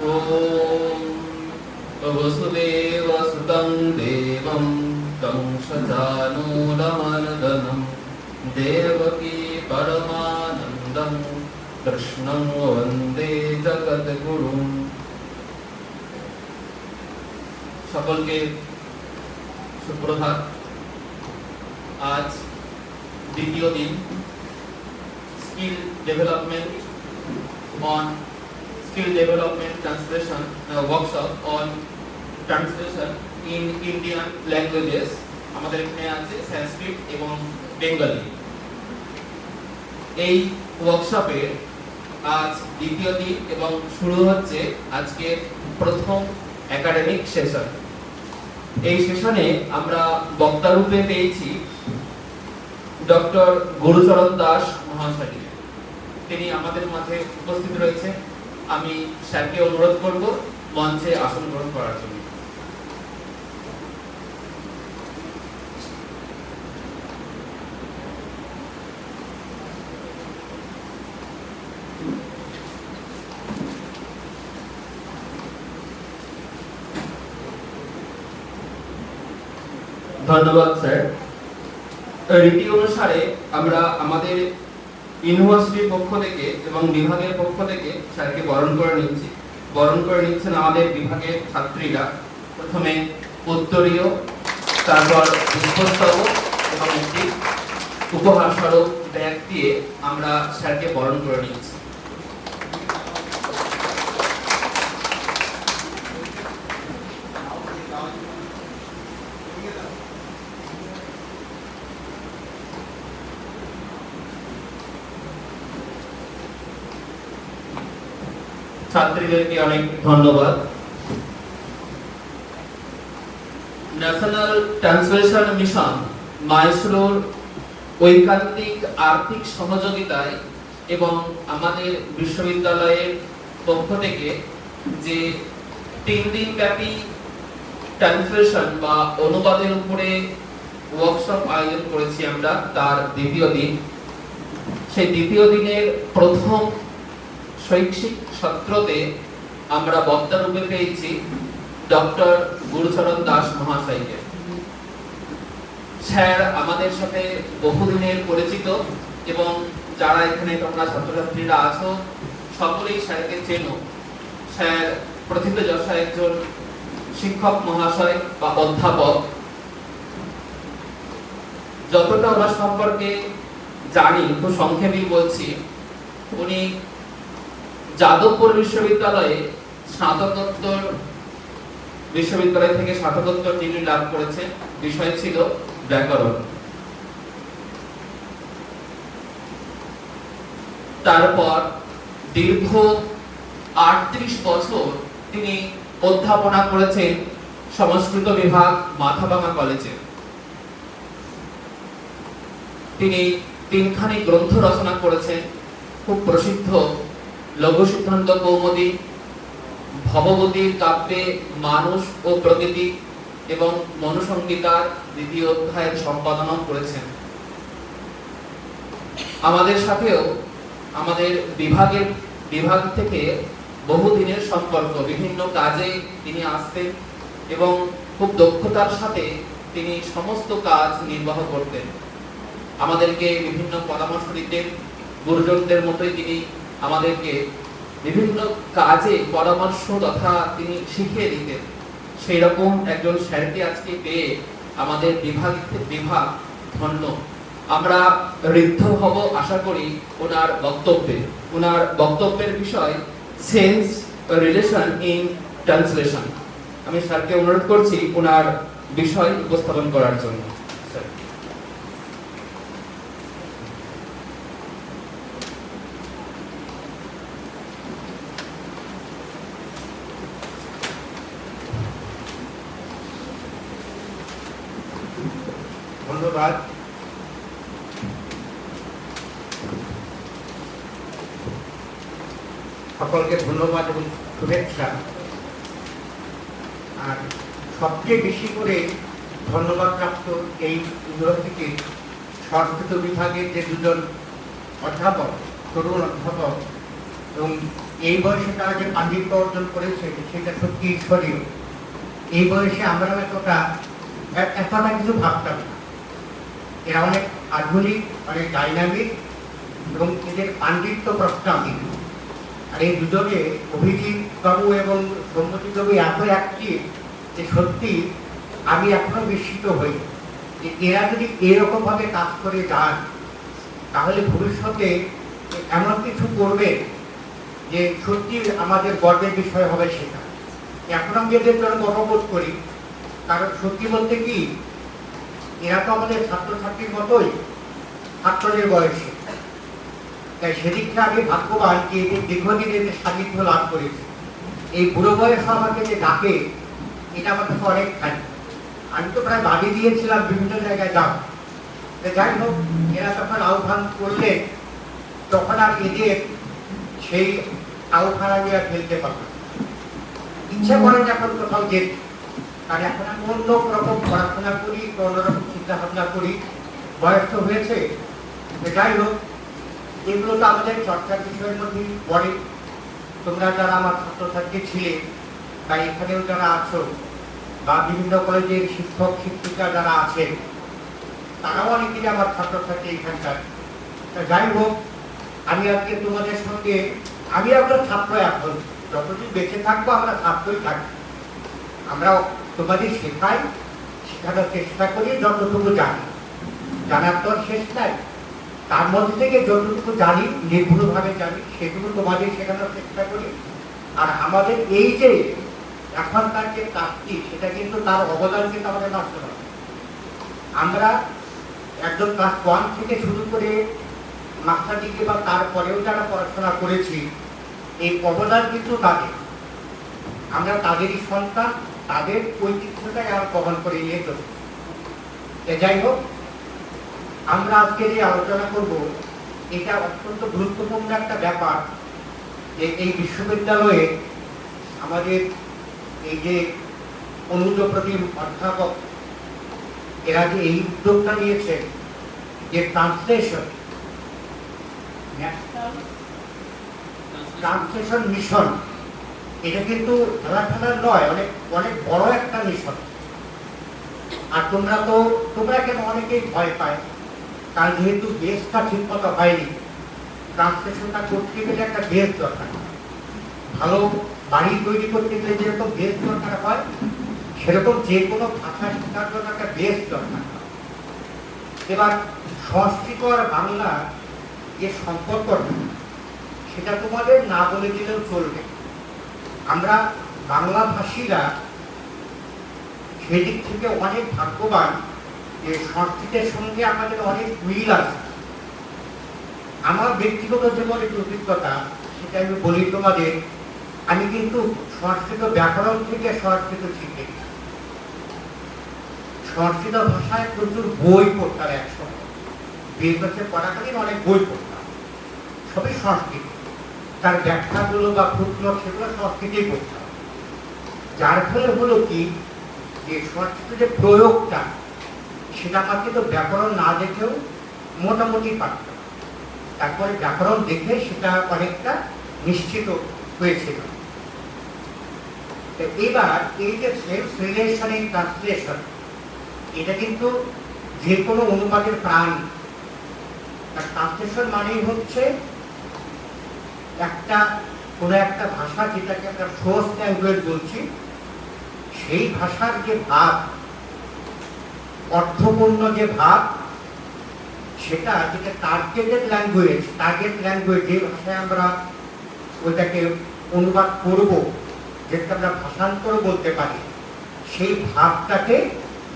ॐ वसुदेवसुतं देवं कंसचानूरमर्दनं देवकी परमानन्दं कृष्णं वन्दे जगद्गुरुं। সকলকে সুপ্রভাত। আজ দ্বিতীয় দিন skill development translation workshop on translation in Indian languages. আমাদের এখানে আছে সংস্কৃত এবং বেঙ্গলি। এই ওয়ার্কশপে আজ দ্বিতীয় দিন এবং শুরু হচ্ছে আজকে প্রথম একাডেমিক সেশন। এই সেশনে আমরা বক্তা রূপে পেয়েছি ডক্টর গুরুচরণ দাস মহাশয়। তিনি আমাদের মাঝে উপস্থিত রয়েছে। আমি স্যারকে অনুরোধ করব মঞ্চে আসন গ্রহণ করার জন্য। ধন্যবাদ স্যার। রীতি অনুসারে আমরা আমাদের ইউনিভার্সিটির পক্ষ থেকে এবং বিভাগের পক্ষ থেকে স্যারকে বরণ করে নিচ্ছেন আমাদের বিভাগের ছাত্রীরা। প্রথমে উত্তরীয়, তারপর পুষ্পস্তবক এবং একটি উপহার স্বরূপ ব্যাগ দিয়ে আমরা স্যারকে বরণ করে নিচ্ছি। ছাত্রীদেরকে অনেক ধন্যবাদ। ন্যাশনাল ট্রান্সলেশন মিশন মাইসোর ঐকান্তিক আর্থিক সহযোগিতায় এবং আমাদের বিশ্ববিদ্যালয়ের পক্ষ থেকে যে 3 দিন ব্যাপী ট্রান্সলেশন বা অনুবাদের উপরে ওয়ার্কশপ আয়োজন করেছি আমরা, তার দ্বিতীয় দিন। সেই দ্বিতীয় দিনের প্রথম শৈক্ষিক সত্রতে আমরা বক্তা রূপে পেয়েছি ডক্টর গুরুচরণ দাস মহাশয়কে। স্যার আমাদের সাথে বহুদিনের পরিচিত এবং যারা এখানে তোমরা ছাত্রছাত্রীরা আছো সকলেই স্যারকে চেনো। স্যার প্রথিতযশা একজন শিক্ষক মহাশয় বা অধ্যাপক। যতটা ওনার সম্পর্কে জানি খুব সংক্ষেপেই বলছি। উনি যাদবপুর বিশ্ববিদ্যালয়ে স্নাতকোত্তর থেকে স্নাতকোত্তর ডিগ্রি লাভ করেছেন। বিষয় ছিল ব্যাকরণ। তারপর দীর্ঘ 38 বছর তিনি অধ্যাপনা করেছেন সংস্কৃত বিভাগ মাথাভাঙা কলেজে। তিনি 3খানি গ্রন্থ রচনা করেছেন, খুব প্রসিদ্ধ লঘু সিদ্ধান্ত কৌমুদী, ভববতীর কাব্যে মানুষ ও প্রকৃতি এবং মনুসংগীতার 2য় অধ্যায়ের সম্পাদনা করেছেন। আমাদের সাথেও আমাদের বিভাগ থেকে বহুদিনের সম্পর্ক। বিভিন্ন কাজে তিনি আসতেন এবং খুব দক্ষতার সাথে তিনি সমস্ত কাজ নির্বাহ করতেন। আমাদেরকে বিভিন্ন পরামর্শ দিতেন। গুরুজনদের মতোই তিনি আমাদেরকে বিভিন্ন কাজে পরামর্শ তথা তিনি শিখিয়ে দিতেন। সেই রকম একজন স্যারকে আজকে পেয়ে আমাদের বিভাগ ধন্য। আমরা ঋদ্ধ হব আশা করি ওনার বক্তব্যের বিষয় সেন্স রিলেশন ইন ট্রান্সলেশন। আমি স্যারকে অনুরোধ করছি ওনার বিষয় উপস্থাপন করার জন্য। ধন্যবাদ। সকলকে ধন্যবাদ এবং শুভেচ্ছা। আর সবচেয়ে বেশি করে ধন্যবাদ প্রাপ্ত এই ইউনিভার্সিটির সংস্কৃত বিভাগের যে দুজন অধ্যাপক, তরুণ অধ্যাপক এবং এই বয়সে তারা যে পাণ্ডিত্য অর্জন করেছে সেটা সত্যি ঈশ্বরীয়। এই বয়সে আমরা এতটা কিছু ভাবতাম না। এরা অনেক আধুনিক, অনেক ডাইনামিক এবং এদের পাণ্ডিত্য প্রস্তাবিক। আর এই দুজনে অভিজিৎ বাবু এবং সৌম্যজিৎ বাবু এত অ্যাক্টিভ যে সত্যি আমি এখনো বিস্মিত হই যে এরা যদি এরকম ভাবে কাজ করে যান তাহলে ভবিষ্যতে এমন কিছু করবে যে সত্যি আমাদের গর্বের বিষয় হবে সেটা। এখন আমি এদের জন্য গর্ববোধ করি, কারণ সত্যি বলতে কি এরা তো আমাদের ছাত্রছাত্রীর মতোই ছাত্রদের বয়সে। তাই সেদিকটা আমি ভাগ্যবান যে এদের দীর্ঘদিন এদের সান্নিধ্য লাভ করেছি। এই বুড়ো বয়স আমাকে যে ডাকে এটা আমার কাছে অনেক খানি। আমি তো প্রায় বাড়ি দিয়েছিলাম বিভিন্ন জায়গায় যাও, যাই হোক এরা তখন আহ্বান করলে তখন আর এদের সেই আহ্বান আমি আর ফেলতে পারব। ইচ্ছা করে যখন কোথাও যেত, কারণ এখন আমি অন্য রকম পড়াশোনা করি, অন্যরকম চিন্তা ভাবনা করি, বয়স তো হয়েছে। যাই হোক এগুলো তো আমাদের চর্চার বিষয়ের মধ্যেই পড়ে। তোমরা যারা আমার ছাত্রছাত্রী ছিলে বা এখানেও যারা আছো বা বিভিন্ন কলেজের শিক্ষক শিক্ষিকা যারা আছেন তারাও অনেকেই আমার ছাত্রছাত্রী এখানকার। যাই হোক আমি আজকে তোমাদের সঙ্গে, আমি একজন ছাত্র, এখন যতদিন বেঁচে থাকবো আমরা ছাত্রই থাকবো। আমরা তোমাদের শেখানোর চেষ্টা করি যতটুকু জানি, জানার তো শেষ নাই। তার মধ্যে থেকে যতটুকু জানি, নির্ভুলভাবে জানি, সেগুলো তোমাদের শেখানোর চেষ্টা করি। আর আমাদের এই যে এখনকার যে কাজটি, সেটা কিন্তু তার অবদান কিন্তু আমাদের নষ্ট নয়। আমরা একদম ক্লাস 1 থেকে শুরু করে মাস্টার ডিগ্রি বা তারপরেও যারা পড়াশোনা করেছি, এই অবদান কিন্তু তাদের। আমরা তাদেরই সন্তান, তাদের ঐতিহ্যটাই আর বহন করে নিয়ে চলি। যাই হোক আমরা আজকে যে আলোচনা করব এটা অত্যন্ত গুরুত্বপূর্ণ একটা ব্যাপার যে এই বিশ্ববিদ্যালয়ে আমাদের এই যে অনুজ প্রতিম অধ্যাপক এরা যে এই উদ্যোগটা নিয়েছে যে ট্রান্সলেশন, ন্যাশনাল ট্রান্সলেশন মিশন, এটা কিন্তু খেলার নয়, অনেক অনেক বড় একটা মিশন। আর তোমরা কেন অনেকেই ভয় পায়, কারণ যেহেতু বেসটা ঠিক মতো হয়নি। ট্রান্সলেশনটা করতে গেলে একটা বেস দরকার। ভালো বাড়ি তৈরি করতে গেলে যেরকম বেস দরকার হয়, সেরকম যে কোনো ভাষা শেখার জন্য একটা বেস দরকার হয়। এবার সংস্কৃত আর বাংলা যে সম্পর্কটা, সেটা তোমাদের না বলে দিলেও চলবে। আমরা বাংলা ভাষীরা সেদিক থেকে অনেক ভাগ্যবান যে সংস্কৃতের সঙ্গে আমাদের অনেক মিল আছে। আমার ব্যক্তিগত জীবনের অভিজ্ঞতা সেটা আমি বলি তোমাদের, আমি কিন্তু সংস্কৃত ব্যাকরণ থেকে সংস্কৃত শিখে, সংস্কৃত ভাষায় প্রচুর বই পড়তাম। একসময় বিএসএ পড়াকালীন অনেক বই পড়তাম, সবই সংস্কৃত। তার ব্যাখ্যাগুলো বা ফুটনোট সেগুলো সংস্কৃতেই পড়তাম। যার ফলে হলো কি যে সংস্কৃত যে প্রয়োগটা, সেটা আমার কিন্তু ব্যাকরণ না দেখেও মোটামুটি পারতাম। তারপরে ব্যাকরণ দেখে সেটা অনেকটা নিশ্চিত হয়েছিল। এবার এই যে সেলফ রিলেশন ট্রান্সলেশন, এটা কিন্তু যে কোনো অনুবাদের প্রাণ। ট্রান্সলেশন মানেই হচ্ছে কোনো একটা ভাষা, যেটাকে আমরা সোর্স ল্যাঙ্গুয়েজ বলছি, সেই ভাষার যে ভাব, অর্থপূর্ণ যে ভাব, সেটা যেটা টার্গেটেড ল্যাঙ্গুয়েজ যে ভাষায় আমরা ওইটাকে অনুবাদ করব, যেটা আমরা ভাষান্তর বলতে পারি, সেই ভাবটাকে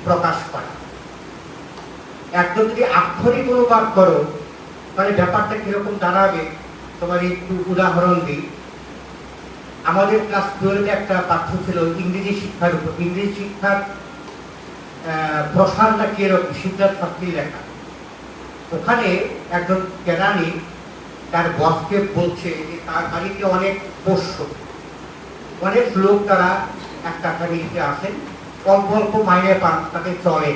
প্রকাশ করা। একদম যদি আক্ষরিক অনুবাদ করো তাহলে ব্যাপারটা কিরকম দাঁড়াবে তোমার একটু উদাহরণ দিই। আমাদের ক্লাস 12-এ একটা পাঠ্য ছিল ইংরেজি শিক্ষার উপর, ইংরেজি শিক্ষার প্রসারটা কিরকম, সিদ্ধার্থ শাস্ত্রী লেখা। ওখানে একজন কেরানি তার বসকে বলছে যে তার বাড়িতে অনেক পোষ্য, অনেক লোক তারা একটা ফ্যামিলিতে আসেন, অল্প অল্প মাইনে পান, তাতে চলে।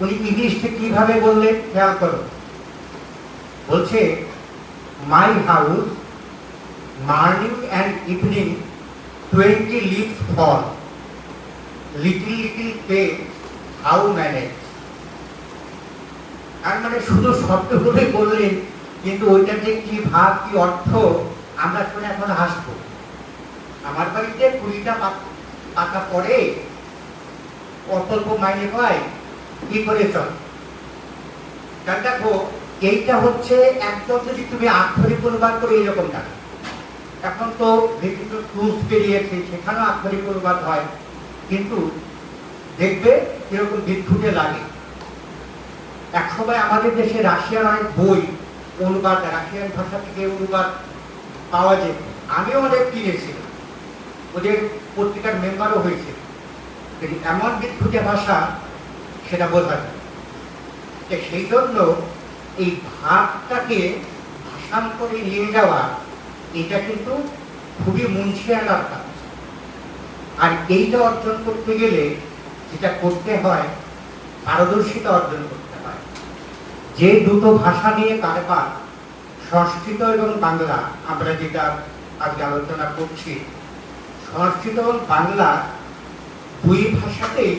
উনি ইংলিশকে কিভাবে বললেন খেয়াল করো, বলছে my house morning and evening 20 leaves fall, little little pay, how manage? আর মানে শুধু শব্দগুলোই বললেন, কিন্তু ওইটা যে কি ভাব কি অর্থ আমরা শুনে এখন হাসবো। আমার বাড়িতে 20টা পাতা পড়ে, অল্প মাইনে পায়, কি করে চল? কারণ দেখো, এইটা হচ্ছে একদম যদি তুমি আক্ষরিক অনুবাদ করে এইরকম টাকা। এখন তো বিভিন্ন টুলস বেরিয়েছে, সেখানেও আক্ষরিক অনুবাদ হয়, কিন্তু দেখবে এরকম বিদ্যুটে লাগে। একসময় আমাদের দেশে রাশিয়ার অনেক বই অনুবাদ, রাশিয়ান ভাষা থেকে অনুবাদ পাওয়া যেত, আমিও অনেক কিনেছিলাম, ওদের পত্রিকার মেম্বারও হয়েছে। এমন বিদ্যুটে ভাষা, সেটা বোঝা যায়। সেই জন্য এই ভাবটাকে ভাষান্তরে নিয়ে যাওয়া, এটা কিন্তু খুবই মুন্সিয়ানার কাজ। আর এইটা অর্জন করতে গেলে যেটা করতে হয়, পারদর্শিতা অর্জন করতে হয়। যে দুটো ভাষা নিয়ে কারবার, সংস্কৃত এবং বাংলা, আমরা যেটা আজকে আলোচনা করছি, সংস্কৃত এবং বাংলা দুই ভাষাতেই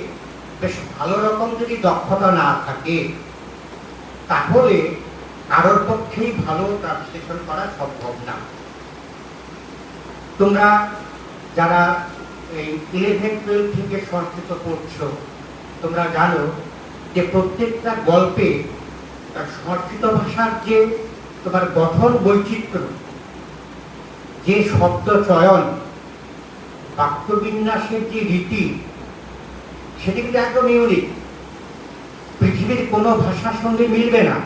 বেশ ভালো রকম যদি দক্ষতা না থাকে, তাহলে কারোর পক্ষেই ভালো ট্রান্সলেশন করা সম্ভব না। তোমরা যারা এই 11-12 থেকে সংস্কৃত পড়ছো, তোমরা জানো যে প্রত্যেকটা গল্পে তার সংস্কৃত ভাষার যে তোমার গঠন বৈচিত্র্য, যে শব্দ চয়ন, বাক্যবিন্যাসের যে রীতি, সেটি কিন্তু একদম ইউনিক, পৃথিবীর কোনো ভাষার সঙ্গে মিলবে না।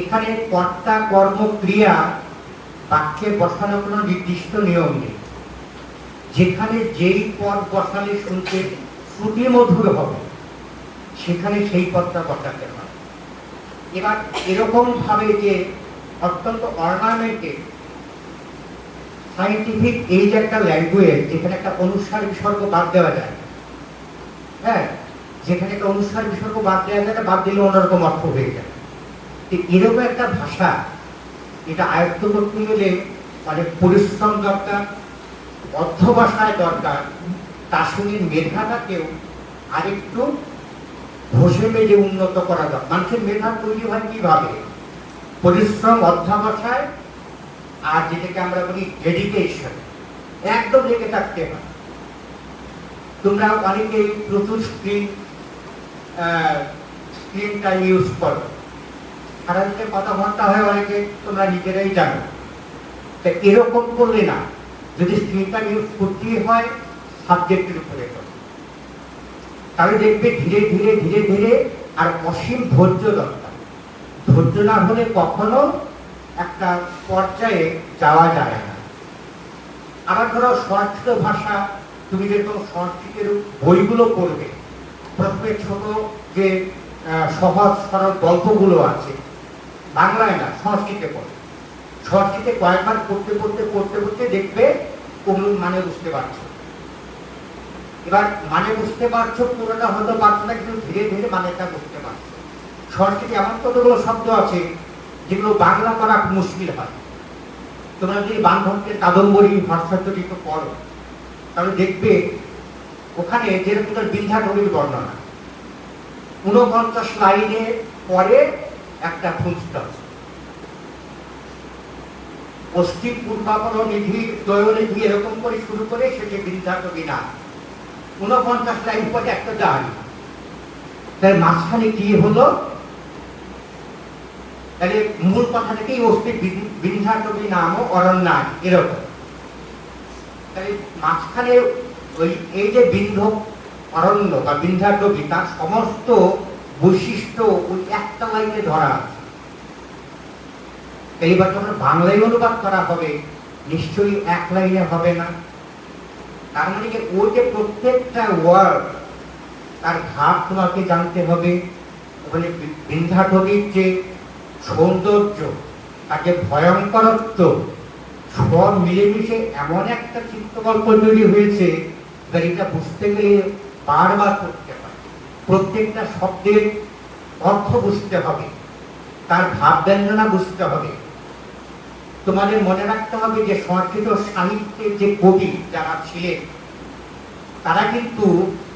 এখানে কর্তা কর্ম ক্রিয়া বাক্যে বসানো কোনো নির্দিষ্ট নিয়ম নেই। যেখানে যেই পদ বসালে শুনতে শ্রুতি মধুর হবে, সেখানে সেই পদটা বসাতে হয়। এবার এরকম ভাবে যে অত্যন্ত অর্নামেন্টেড সায়েন্টিফিক এই যে একটা ল্যাঙ্গুয়েজ, যেখানে একটা অনুস্বার বিসর্গ বাদ দেওয়া যায়, হ্যাঁ, যেখানে একটা অনুস্বার বিসর্গ বাদ দেওয়া যায়, বাদ দিলে অন্যরকম অর্থ হয়ে যায়। এরকম একটা ভাষা, এটা আয়ত্ত করতে গেলে অনেক পরিশ্রম দরকার, অধ্যবসায় দরকার, তার সঙ্গে মেধাটাকেও আরেকটু ঘষে মেজে উন্নত করা দরকার। মানুষের মেধা তৈরি হয় কিভাবে? পরিশ্রম, অধ্যবসায়, আর যেটাকে আমরা বলি ডেডিকেশন, একদম লেগে থাকতে হয়। তোমরা অনেকেই প্রচুর স্ক্রিন টাইম ইউজ করো, সারাদিনে কত ঘন্টা হয় অনেকে তোমরা নিজেরাই জানো। তা এরকম করলে না, যদি স্ক্রিন টাইম ইউজ করতেই হয় সাবজেক্টের উপরে করো, তাহলে দেখবে ধীরে ধীরে ধীরে ধীরে, আর অসীম ধৈর্য দরকার। ধৈর্য না হলে কখনো একটা পর্যায়ে যাওয়া যায় না। আবার ধরো সংস্কৃত ভাষা, তুমি যেরকম সংস্কৃতের বইগুলো পড়বে, প্রথমে ছোট যে সহজ সরল গল্পগুলো আছে, বাংলায় না সংস্কৃতে পড়ে, সংস্কৃতে কয়েকবার পড়তে পড়তে পড়তে পড়তে দেখবে ওগুলোর মানে বুঝতে পারছো। এবার মানে বুঝতে পারছো, পুরোটা হয়তো পারছো না, কিন্তু ধীরে ধীরে মানেটা বুঝতে পারছো। সংস্কৃতে এমন কতগুলো শব্দ আছে যেগুলো বাংলা করা মুশকিল হয়। তোমরা যদি বান্ধবকে কাদম্বরী ভাষাচরিত পড়ো, তাহলে দেখবে ওখানে যেরকম বিন্ধ্যাটবীর বর্ণনা, 49 লাইনে পরে একটা ফুলস্টপ, অস্থি পূর্বাপর নিধি দয়নিধি এরকম করে শুরু করে সেটি বিন্ধ্যাটবী না, 49 লাইন পরে একটা দাঁড়। তার মাঝখানে কি হলো? তাহলে মূল কথা থেকেই অস্থি বিন্ধ্যাটবী নাম ও অরণ্যায়, এরকম। তাহলে মাঝখানে ওই এই যে বিন্ধ্য অরণ্য বা বিন্ধ্যাটবী, তার সমস্ত বৈশিষ্ট্য ওই একটা লাইনে ধরা আছে। এইবার যখন বাংলায় অনুবাদ করা হবে, নিশ্চয়ই এক লাইনে হবে না। তার মানে যে ওই যে প্রত্যেকটা ওয়ার্ড, তার ভাব তোমাকে জানতে হবে। ওখানে বিন্ধ্যাটবীর যে সৌন্দর্য, তার যে ভয়ঙ্করত্ব, সব মিলেমিশে এমন একটা চিত্রকল্প তৈরি হয়েছে, এটা বুঝতে গেলে বারবার পড়তে হয়। প্রত্যেকটা শব্দের অর্থ বুঝতে হবে, তার ভাব ব্যঞ্জনা বুঝতে হবে। তোমাদের মনে রাখতে হবে যে সংস্কৃত সাহিত্যের যে কবি যারা ছিলেন তারা কিন্তু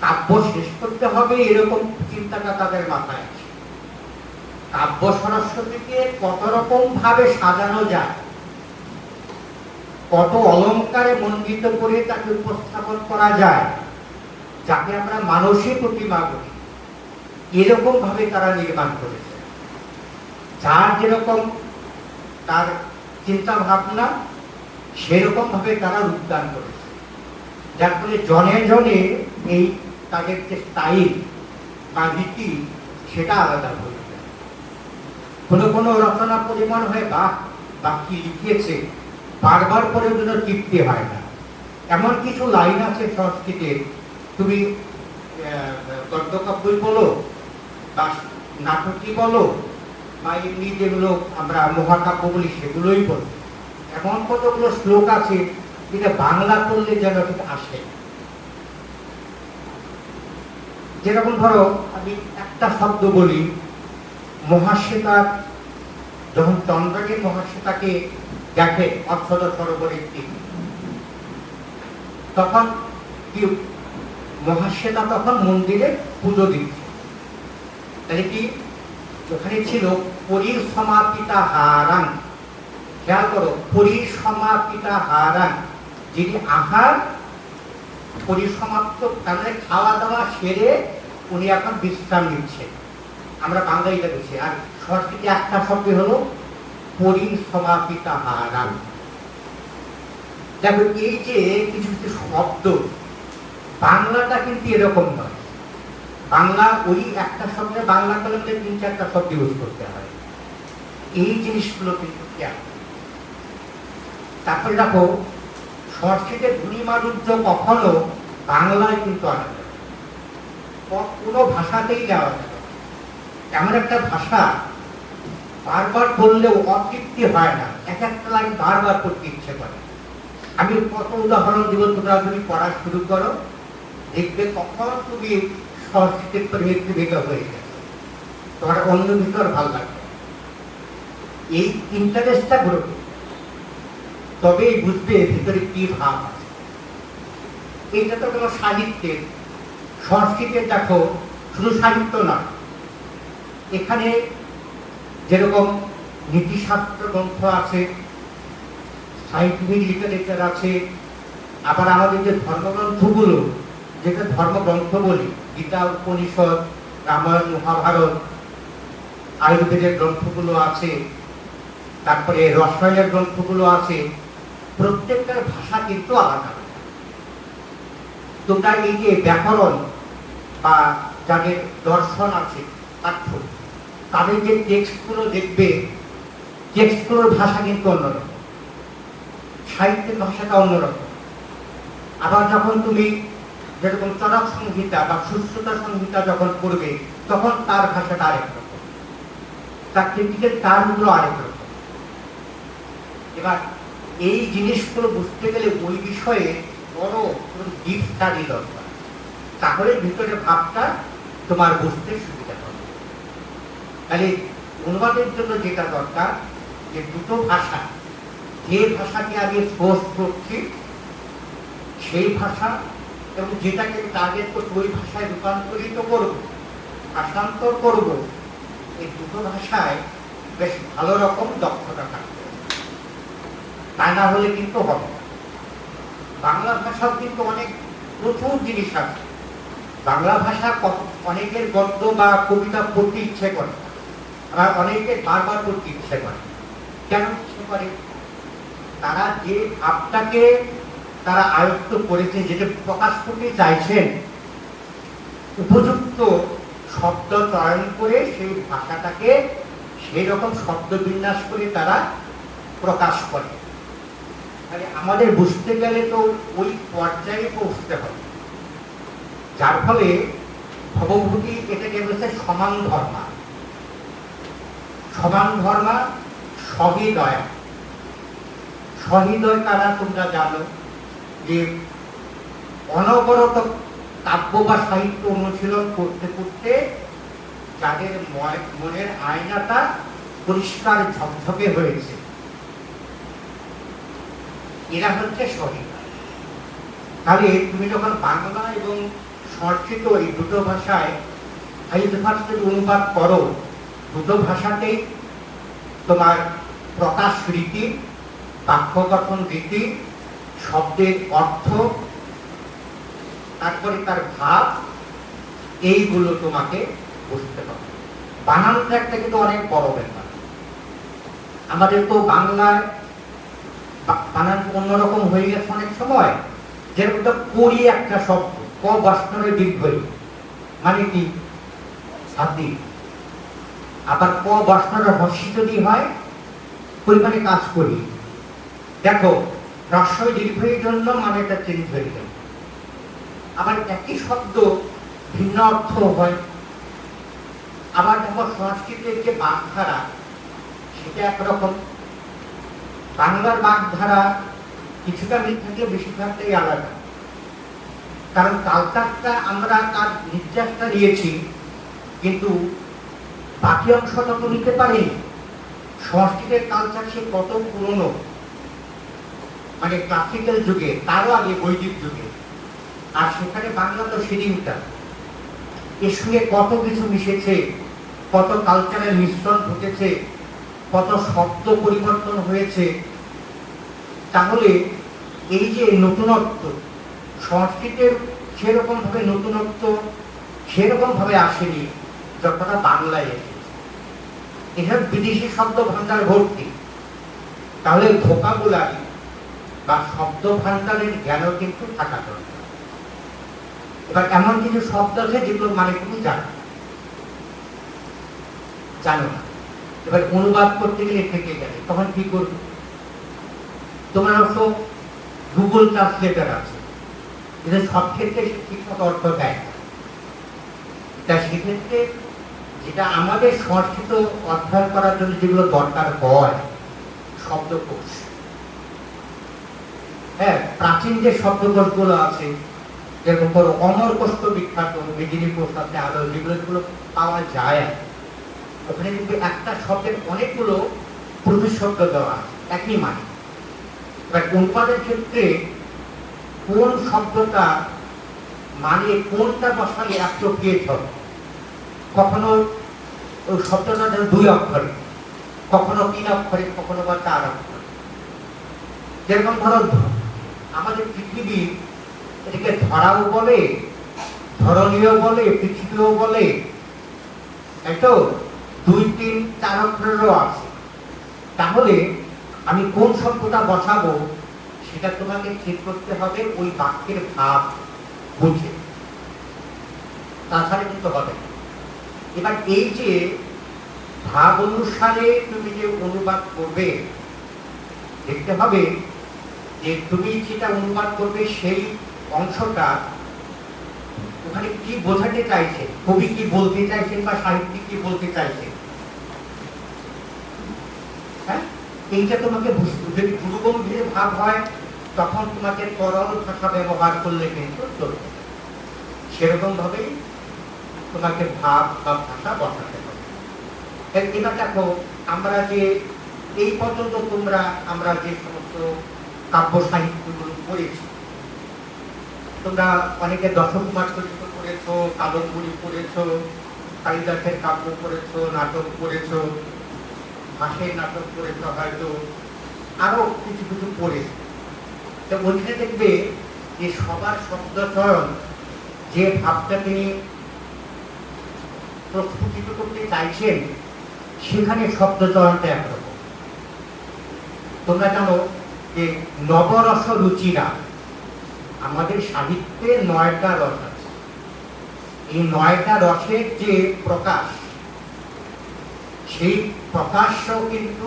কাব্য শেষ করতে হবে এরকম চিন্তাটা তাদের মাথায় আছে। কাব্য সরস্বতীকে কত রকম ভাবে সাজানো যায়, কত অলংকারে মণ্ডিত করে তাকে উপস্থাপন করা যায় যাকে আমরা মানসিক প্রতিমা বলি, এরকম ভাবে তারা নির্মাণ করেছে। যার যেরকম তার চিন্তা ভাবনা সেরকম ভাবে তারা রূপদান করেছে, যার ফলে জনে জনে এই তাদের যে স্টাইল বা রীতি সেটা আলাদা হয়ে যায়। কোনো কোনো রচনা পরিমাণ হয়ে বা কি লিখিয়েছে বারবার করে যেন তৃপ্তি হয় না। এমন কিছু লাইন আছে সংস্কৃতের, তুমি গদ্যকাব্যই বলো বা নাটকই বলো বা এমনি যেগুলো আমরা মহাকাব্য বলি সেগুলোই বলো, এমন কতগুলো শ্লোক আছে যেটা বাংলা করলে যেন ঠিক আসে। যেরকম ধরো আমি একটা শব্দ বলি, মহাশ্বেতা যখন চন্দ্রকে মহাশ্বেতাকে দেখে অক্ষত সরোবরের তীর, তখন কি মহাশ্বেতা তখন মন্দিরে পুজো দিচ্ছে, তাহলে কি ওখানে ছিল পরীর সমাপিতা হারাং। খেয়াল করো, পরীর সমাপিতা হারাং, যিনি আহার পরিসমাপ্ত, তার মানে খাওয়া দাওয়া সেরে উনি এখন বিশ্রাম নিচ্ছেন, আমরা বাঙালিটা দিচ্ছি। আর সংস্কৃতি একটা শব্দ হলো পরিসমাপিতা হারাং। দেখো এই যে কিছু কিছু শব্দ, বাংলাটা কিন্তু এরকম নয়। বাংলা ওই একটা শব্দে বাংলা কলমে 3-4টা শব্দ ইউজ করতে হয়, এই জিনিসগুলো কিন্তু খেয়াল। তারপরে দেখো সংস্কৃতের ধ্বনিমাধুর্য কখনো বাংলায় কিন্তু আনা যায়, কোনো ভাষাতেই দেওয়া যায়। এমন একটা ভাষা বারবার বললেও অতৃপ্তি হয় না, এক একটা লাইন বারবার করতে ইচ্ছে করে। আমি কত উদাহরণ দিব, তোমরা যদি পড়া শুরু করো দেখবে কখন তুমি সংস্কৃতির পরিবেশ হয়ে গেছে, তোমার অন্য ভিতর ভালো লাগবে। এই ইন্টারেস্টটা গ্রহণ তবেই বুঝবে ভিতরে কি ভাব আছে। এইটা তো কোনো সাহিত্যের, সংস্কৃতের দেখো শুধু সাহিত্য নয়, এখানে যেরকম নীতিশাস্ত্র গ্রন্থ আছে, সাইন্টিফিক লিটারেচার আছে, আবার আমাদের যে ধর্মগ্রন্থগুলো, যেটা ধর্মগ্রন্থ বলি, গীতা, উপনিষদ, রামায়ণ, মহাভারত, আয়ুর্বেদের গ্রন্থগুলো আছে, তারপরে রসায়নের গ্রন্থগুলো আছে, প্রত্যেকটার ভাষা কিন্তু আলাদা। তোমরা এই যে ব্যাকরণ বা যাদের দর্শন আছে পাঠ্য, তাদের যে টেক্সটগুলো দেখবে, টেক্সটগুলোর ভাষা কিন্তু অন্যরকম, সাহিত্যের ভাষাটা অন্যরকম। আবার যখন তুমি যেরকম চরক সংহিতা বা সুশ্রুতা সংহিতা যখন পড়বে, তখন তার ভাষাটা আরেক রকম, তার টেকনিকের টার্মগুলো আরেক রকম। এবার এই জিনিসগুলো বুঝতে গেলে ওই বিষয়ে বড় ডিপ স্টাডি দরকার, তাহলে ভিতরে ভাবটা তোমার বুঝতে সুবিধা হবে। তাহলে অনুবাদের জন্য যেটা দরকার, যে দুটো ভাষা, যে ভাষাকে আগে সোর্স করছি সেই ভাষা এবং যেটাকে টার্গেট করে ওই ভাষায় রূপান্তরিত করব, ভাষান্তর করব, এই দুটো ভাষায় বেশ ভালো রকম দক্ষতা থাকবে, তা না হলে কিন্তু হবে না। বাংলা ভাষাও কিন্তু অনেক প্রচুর জিনিস আছে। বাংলা ভাষা অনেকের গদ্য বা কবিতা পড়তে ইচ্ছে করে, আবার অনেকে বারবার পড়তে ইচ্ছে করে। কেন ইচ্ছে করে? তারা যে ভাবটাকে তারা আয়ত্ত করেছে, যেটা প্রকাশ করতে চাইছেন, উপযুক্ত শব্দ চয়ন করে সেই ভাষাটাকে সেই রকম শব্দ বিন্যাস করে তারা প্রকাশ করে। তাহলে আমাদের বুঝতে গেলে তো ওই পর্যায়ে পৌঁছতে হবে, যার ফলে ভবভূতি এটাকে বলছে সমান ধর্মা। সমান ধর্মা, সহৃদয়া। সহৃদয় কারা তোমরা জানো, যে অনবরত কাব্য বা সাহিত্য অনুশীলন করতে করতে যাদের মনের আয়নাটা পরিষ্কার ঝকঝকে হয়েছে, এরা হচ্ছে শহীদ। তাহলে তুমি যখন বাংলা এবং সংস্কৃত এই দুটো ভাষায় অনুবাদ করো, দুটো ভাষাতেই তোমার প্রকাশ রীতি, বাক্য গঠন রীতি, শব্দের অর্থ, তারপরে তার ভাব, এইগুলো তোমাকে বুঝতে হবে। বানানটা একটা কিন্তু অনেক বড় ব্যাপার। আমাদের তো বাংলায় বানান অন্যরকম হয়ে গেছে অনেক সময়। যেরকম করি একটা শব্দ, ক বর্ষণের দীর্ঘই, মানে কি ছাতি। আবার ক বর্ষণের হর্ষি যদি হয়, পরিমাণে কাজ করি। দেখো হ্রস্বই দীর্ঘের জন্য মানে এটা চেঞ্জ হয়ে গেল। আবার একই শব্দ ভিন্ন অর্থ হয়। আবার দেখো সংস্কৃতের যে বাগধারা, সেটা একরকম। বাংলার বাগধারা কিছুটা মিল থাকলে বেশিরভাগটাই আলাদা। কারণ কালচারটা আমরা তার নির্যাসটা নিয়েছি, কিন্তু বাকি অংশটা তো নিতে পারি। সংস্কৃতের কালচার সে কত পুরনো, মানে ক্লাসিক্যাল যুগে, তারও আগে বৈদিক যুগে। আর সেখানে বাংলা তো সেদিনটা, এর সঙ্গে কত কিছু মিশেছে, কত কালচারের মিশ্রণ ঘটেছে, কত শব্দ পরিবর্তন হয়েছে। তাহলে এই যে নতুনত্ব, সংস্কৃতের সেরকম ভাবে নতুনত্ব সেরকম ভাবে আসেনি যতটা বাংলায় এসেছে। এসব বিদেশি শব্দ ভান্ডার ভর্তি। তাহলে ভোকাবুলারি বা শব্দ ভান্ডারের জ্ঞানও কিন্তু থাকা দরকার। এবার এমন কিছু শব্দ আছে যেগুলোর মানে তুমি জানো না। এবার অনুবাদ করতে গেলে থেকে গেলে তখন কি করবে? তোমার অবশ্য গুগল ট্রান্সলেটার আছে, কিন্তু সব ক্ষেত্রে ঠিকমতো অর্থ দেয় না। তা সেক্ষেত্রে যেটা আমাদের সংস্কৃত অধ্যয়ন করার জন্য যেগুলো দরকার হয়, শব্দকোষ, হ্যাঁ, প্রাচীন যে শব্দকোষগুলো আছে, যেরকম ধরো অমরকোষ বিখ্যাত, মেদিনীপুর সাথে আরো যেগুলো পাওয়া যায়, ওখানে কিন্তু একটা শব্দের অনেকগুলো প্রতিশব্দ দেওয়া আছে, একই মানে। এবার অনুবাদের ক্ষেত্রে কোন শব্দটা মানে কোনটা বসালে অ্যাপ্রোপ্রিয়েট হবে। কখনো ওই শব্দটা দুই অক্ষরে, কখনো 3 অক্ষরে, কখনো বা 4 অক্ষরে। যেরকম ধরো আমাদের পৃথিবী, এটাকে ধরাও বলে, ধরনীয় বলে, পৃথিবীও বলে, তাই তো 2, 3, 4 অক্ষরেরও আছে। তাহলে আমি কোন শব্দটা বসাবো সেটা তোমাকে ঠিক করতে হবে ওই বাক্যের ভাব বুঝে, তাছাড়া কিন্তু হবে না। এবার এই যে ভাব অনুসারে তুমি যে অনুবাদ করবে, দেখতে হবে যে তুমি যেটা অনুবাদ করবে সেই অংশটা ওখানে কি বোঝাতে চাইছে, কবি কি বলতে চাইছেন বা সাহিত্যিক কি বলতে চাইছেন। হ্যাঁ, এইটা তোমাকে যদি গুরুগম্ভীর ভাব হয় তখন তোমাকে তরল ভাষা ব্যবহার করলে কিন্তু চলবে। সেরকম ভাবেই তোমাকে ভাব বা ভাষা বসাতে হবে। এবার দেখো আমরা যে এই পর্যন্ত আমরা যে সমস্ত কাব্য সাহিত্যগুলো পড়েছি, তোমরা অনেকে দশকুমার চরিত্র পড়েছো, কাদম্বরী পড়েছো, কালিদাসের কাব্য পড়েছো, নাটক পড়েছো, ভাষের নাটক পড়েছো, হয়তো আরো কিছু কিছু পড়েছো। তো ওইখানে দেখবে যে সবার শব্দ চয়ন, যে ভাবটা তিনি প্রস্ফুটিত করতে চাইছেন, সেখানে শব্দ চয়নটা একরকম। তোমরা জানো যে নবরস রুচিরা, আমাদের সাহিত্যে 9টা রস আছে। এই 9টা রসের যে প্রকাশ, সেই প্রকাশ্য কিন্তু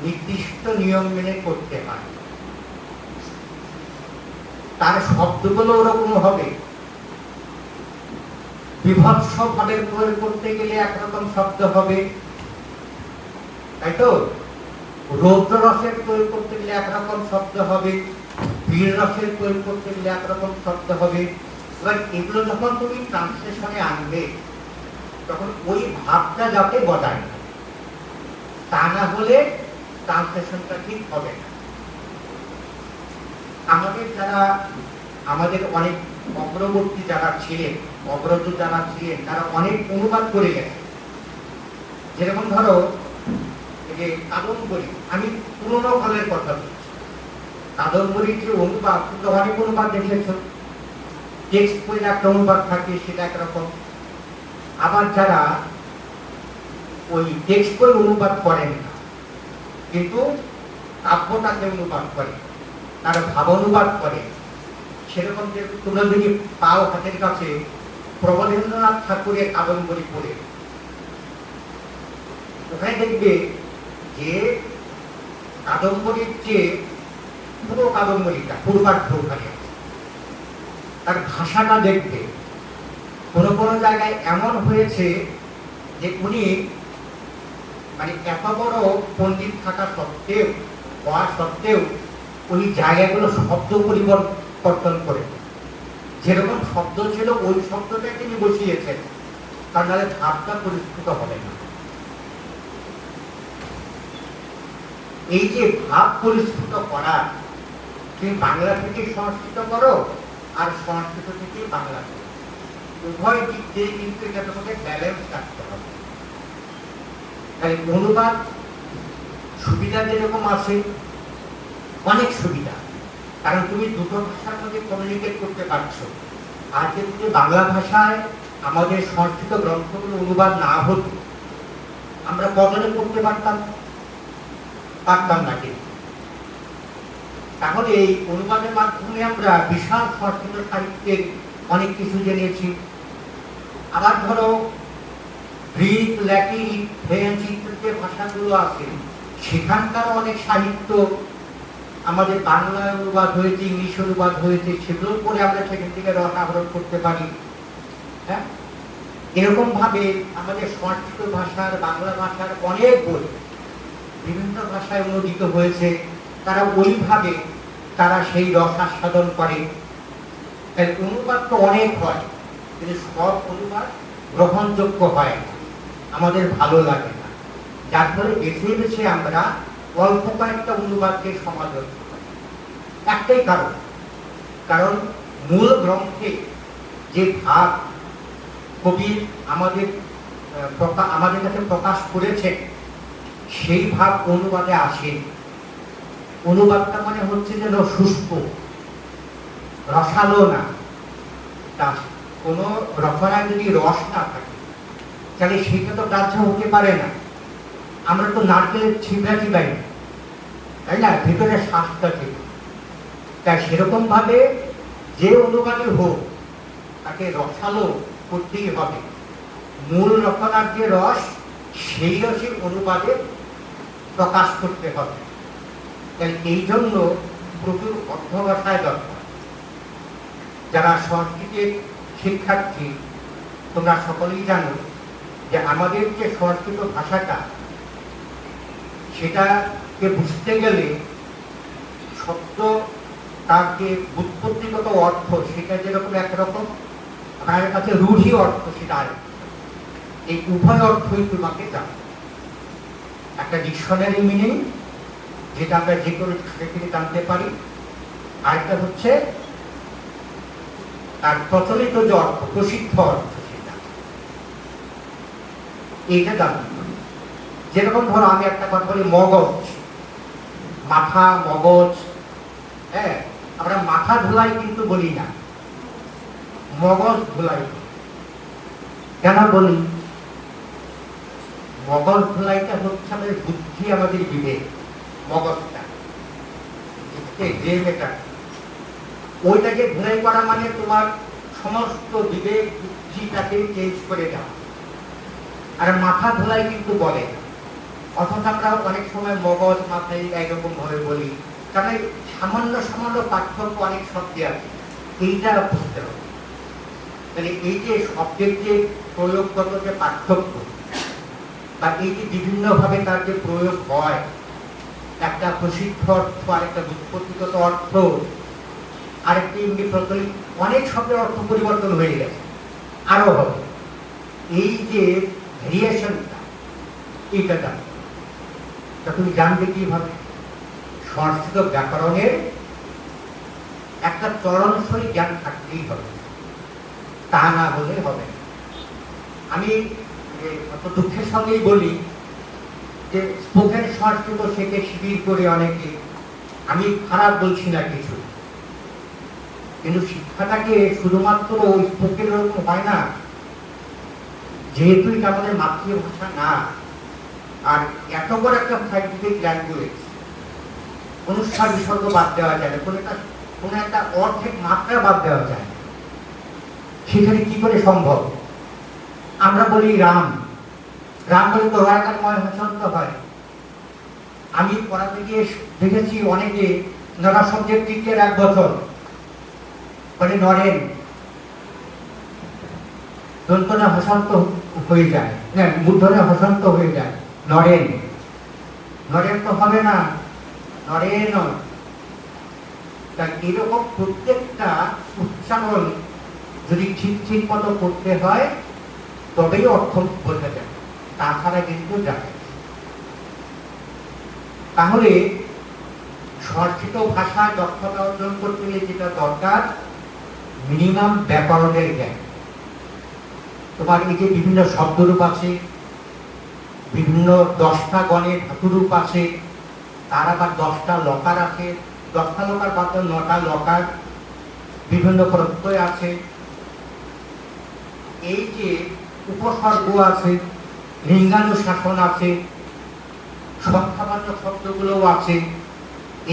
নির্দিষ্ট নিয়ম মেনে করতে হয়। তার শব্দগুলো ওরকম হবে। বিভৎস ভাবে প্রয়োগ করতে গেলে একরকম শব্দ হবে, তাই তো? রৌদ্র রসের প্রয়োগ করতে গেলে একরকম শব্দ হবে, বীর রসের প্রয়োগ করতে গেলে একরকম শব্দ হবে। এবার এগুলো যখন তুমি ট্রান্সলেশনে আনবে, তখন ওই ভাবটা যাতে বজায় থাকে, তা না হলে ট্রান্সলেশনটা ঠিক হবে না। আমাদের যারা আমাদের অনেক অগ্রবর্তী যারা ছিলেন, অগ্রজ যারা ছিলেন, তারা অনেক অনুবাদ করে গেছে। যেরকম ধরো এই যে কাদম্বরী, আমি পুরোনো কালের কথা বলছি, কাদম্বরীর যে অনুবাদ, কিন্তু অনেক অনুবাদ দেখেছ, টেক্সট বইয়ের একটা অনুবাদ থাকে, সেটা একরকম। আবার যারা ওই টেক্সট বই অনুবাদ করেন না, কিন্তু কাব্যটাকে অনুবাদ করে, তারা ভাব অনুবাদ করে, সেরকম যে তোমরা যদি পাও হাতের কাছে প্রবলেন্দ্রনাথ ঠাকুরের কাদম্বরী পড়ে, ওখানে দেখবে যে কাদম্বরীর যে পুরো কাদম্বরীটা পূর্বার্ধ ওখানে আছে, তার ভাষাটা দেখবে কোনো কোনো জায়গায় এমন হয়েছে যে উনি মানে এত বড় পণ্ডিত থাকা সত্ত্বেও, হওয়া সত্ত্বেও ওই জায়গাগুলো শব্দ পরিবর্তন করে, যেরকম শব্দ ছিল ওই শব্দটাই তিনি বসিয়েছেন, তার নাহলে ভাবটা পরিস্ফুট হবে না। এই যে ভাব পরিস্ফুট করা, তুমি বাংলা থেকে সংস্কৃত করো আর সংস্কৃত থেকে বাংলা করো, উভয় দিক দিয়ে কিন্তু এটা তোমাকে ব্যালেন্স রাখতে হবে। তাই অনুবাদ সুবিধা যেরকম আছে, অনেক সুবিধা, কারণ তুমি দুটো ভাষার মধ্যে কমিউনিকেট করতে পারছো। আর যদি বাংলা ভাষায় আমাদের সংস্কৃত গ্রন্থগুলো অনুবাদ না হতো, আমরা কজনে পড়তে পারতাম না কিন্তু। তাহলে এই অনুবাদের মাধ্যমে আমরা বিশাল সংস্কৃত সাহিত্যের অনেক কিছু জেনেছি। আবার ধরো গ্রিক, ল্যাটিন, ফ্রেঞ্চ ইত্যাদি যে ভাষাগুলো আছে, সেখানকার অনেক সাহিত্য আমাদের বাংলায় অনুবাদ হয়েছে, ইংলিশ অনুবাদ হয়েছে, সেগুলো পরে আমরা সেখান থেকে রস আহরণ করতে পারি। হ্যাঁ, এরকম ভাবে আমাদের সংস্কৃত ভাষার, বাংলা ভাষার অনেক বই বিভিন্ন ভাষায় অনুদিত হয়েছে, তারা ওইভাবে তারা সেই রস আস্বাদন করে। তাই অনুবাদ তো অনেক হয়, কিন্তু সব অনুবাদ গ্রহণযোগ্য হয় না, আমাদের ভালো লাগে না, যার ফলে বেছে বেছে আমরা অল্প কয়েকটা অনুবাদকে সমাদর করি। একটাই কারণ মূল গ্রন্থে যে ভাব কবি আমাদের কাছে প্রকাশ করেছে, সেই ভাব অনুবাদে আসে। অনুবাদটা মানে হচ্ছে যেন শুষ্ক, রসালো না। কোন রচনায় যদি রস না থাকে, তাহলে সেটা তো গ্রাহ্য হতে পারে না। আমরা তো নারকেলের ছিবড়া চিবাই, তাই না, ভিতরে শ্বাসটা ঠিক। তাই সেরকম ভাবে যে অনুবাদই হোক, তাকে রসালো করতেই হবে। মূল রচনার যে রস, সেই রসের অনুবাদে প্রকাশ করতে হবে। তাই এই জন্য প্রচুর অধ্যবসায় দরকার। যারা সংস্কৃতের শিক্ষার্থী, তোমরা সকলেই জানো যে আমাদের যে সংস্কৃত ভাষাটা, সেটাকে বুঝতে গেলে শব্দ, তার যে ব্যুৎপত্তিগত অর্থ, সেটা যেরকম একরকম, আমাদের কাছে রূঢ়ি অর্থ সেটা আরেক। এই উভয় অর্থই তোমাকে জানো। একটা ডিকশনারি মিনিং, যেটা আমরা যে কোনো থেকে জানতে পারি, আরেকটা হচ্ছে তার প্রচলিত যে অর্থ, প্রসিদ্ধ অর্থ, সেটা এইটা জানতে পারি। যেরকম ধরো আমি একটা কথা বলি, মগজ, মাথা, মগজ। হ্যাঁ, আমরা মাথা ধুলাই কিন্তু বলি না, মগজ ধুলাই। কেন বলি? মগজ ধুলাইটা হচ্ছে আমাদের বুদ্ধি, আমাদের বিবেক। মগজটা, ওইটাকে ধুলাই করা মানে তোমার সমস্ত বিবেক বুদ্ধিটাকে চেঞ্জ করে দেওয়া। আর মাথা ধুলাই কিন্তু বলে, অথচ আমরা অনেক সময় মগজ, মাথায় একরকম ভাবে বলি, কারণ সামান্য পার্থক্য অনেক শব্দে আছে, এইটা বুঝতে হবে। তাহলে এই যে শব্দের যে প্রয়োগগত যে পার্থক্য, বা এই যে বিভিন্ন ভাবে তার যে প্রয়োগ হয়, একটা প্রসিদ্ধ অর্থ, আরেকটা ব্যুৎপত্তিগত অর্থ, আরেকটি এমনি প্রচলিত, অনেক শব্দের অর্থ পরিবর্তন হয়ে গেছে, আরো হবে। এই যে ভেরিয়েশনটা, এইটা জানবে। তা তুমি জানবে কিভাবে? সংস্কৃত ব্যাকরণের একটা চরণস্বরী জ্ঞান থাকতেই হবে, তা না হলে হবে না। আমি অত দুঃখের সঙ্গেই বলি যে স্পোকেন সংস্কৃত শেখে শিবির করে অনেকে, আমি খারাপ বলছি না কিছু, কিন্তু শিক্ষাটাকে শুধুমাত্র ওই স্পোকেন ওরকম হয় না, যেহেতু এটা আমাদের মাতৃভাষা না, আর এত বড় একটা সাইন্টিফিক ল্যাঙ্গুয়েজ, অনুষ্ঠান বিসর্গ বাদ দেওয়া যায় না, কোনো একটা অর্ধেক মাত্রা বাদ দেওয়া যায় না। সেখানে কি করে সম্ভব? আমরা বলি রাম, রাম বলে তো রয়াকারময় হসন্ত হয়। আমি পড়াতে গিয়ে দেখেছি অনেকে নরা শব্দের টিকের 1 বছর বলে নরেন, দন্তনা হসন্ত হয়ে যায়, না মূর্ধন্য হসন্ত হয়ে যায়, নরেন। নরেন তো হবে না, নরেন। তাই এরকম প্রত্যেকটা উচ্চারণ যদি ঠিক ঠিক মতো করতে হয় তবেই অর্থ বোঝা যায়, তাছাড়া কিন্তু যায়। তাহলে সংস্কৃত ভাষায় দক্ষতা অর্জন করতে গেলে যেটা দরকার, মিনিমাম ব্যাকরণের জ্ঞান। তোমার এই যে বিভিন্ন শব্দরূপ আছে, বিভিন্ন 10টা গণের ধাতুরূপ আছে, তার আবার 10টা লকার আছে, 10টা লকার বাদ 9টা লকার, বিভিন্ন প্রত্যয় আছে, এই যে উপসর্গ আছে, লিঙ্গানুশাসন আছে, সংখ্যাবাচক শব্দগুলোও আছে।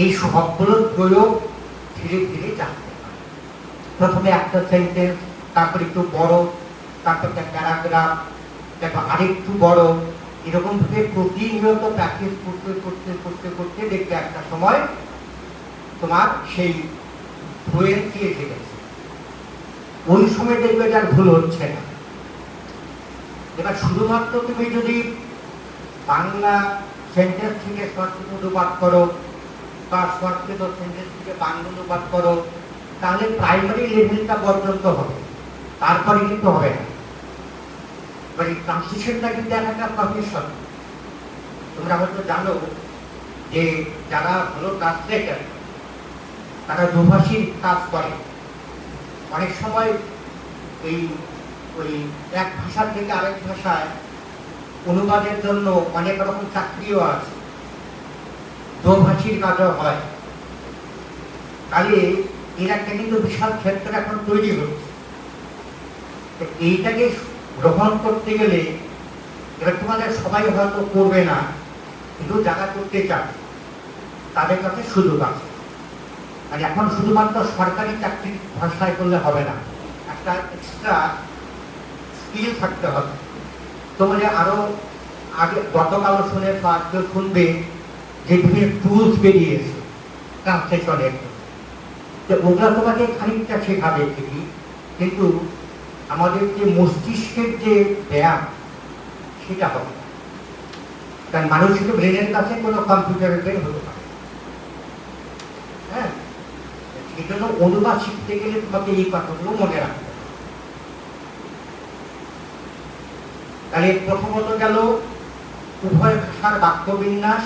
এই সবগুলোর প্রয়োগ ধীরে ধীরে জানতে হয়। প্রথমে একটা সেন্টেন্স, তারপর একটু বড়, তারপর একটা প্যারাগ্রাফ, তারপর আরেকটু বড়, এরকম ভাবে প্রতিনিয়ত প্র্যাকটিস করতে করতে করতে করতে দেখবে একটা সময় তোমার সেই ফ্লুয়েন্সি এসে গেছে। ওই সময় দেখবে যার ভুল হচ্ছে না। এবার শুধুমাত্র তুমি যদি বাংলা সেন্টেন্স থেকে সংস্কৃত অনুবাদ করো বা সংস্কৃত সেন্টেন্স থেকে বাংলা অনুবাদ করো, তাহলে প্রাইমারি লেভেলটা পর্যন্ত হবে, তারপরে কিন্তু হবে না। এবার এই ট্রান্সলেশনটা কিন্তু একটা প্রফেশন। তোমরা হয়তো জানো যে যারা ভালো ট্রান্সলেটার তারা দুভাষী কাজ করে। অনেক সময় ওই এক ভাষা থেকে আরেক ভাষায় অনুবাদের জন্য অনেক রকম চাকরিও আছে, দোভাষীর কাজও হয়। তাহলে এর একটা কিন্তু বিশাল ক্ষেত্র এখন তৈরি হচ্ছে। এইটাকে গ্রহণ করতে গেলে এবার তোমাদের সবাই হয়তো করবে না, কিন্তু যারা করতে চান তাদের কাছে সুযোগ আছে। আর এখন শুধুমাত্র সরকারি চাকরির ভাষায় করলে হবে না, একটা এক্সট্রা স্কিল থাকতে হবে। তোমাদের আরো আগে গতকাল শুনে আজকে শুনবে যে বিভিন্ন টুলস বেরিয়েছে ট্রান্সলেশনের, ওগুলা তোমাকে খানিকটা শেখাবে ঠিকই, কিন্তু আমাদের যে মস্তিষ্কের যে ব্যায়াম সেটা হবে। কারণ মানুষের ব্রেনের কাছে কোনো কম্পিউটারের ব্রেন হতে পারে। হ্যাঁ, সেই জন্য অনুবাদ শিখতে গেলে তোমাকে এই কথাগুলো মনে রাখতে হবে। তাহলে প্রথমত গেল উভয় ভাষার বাক্যবিন্যাস,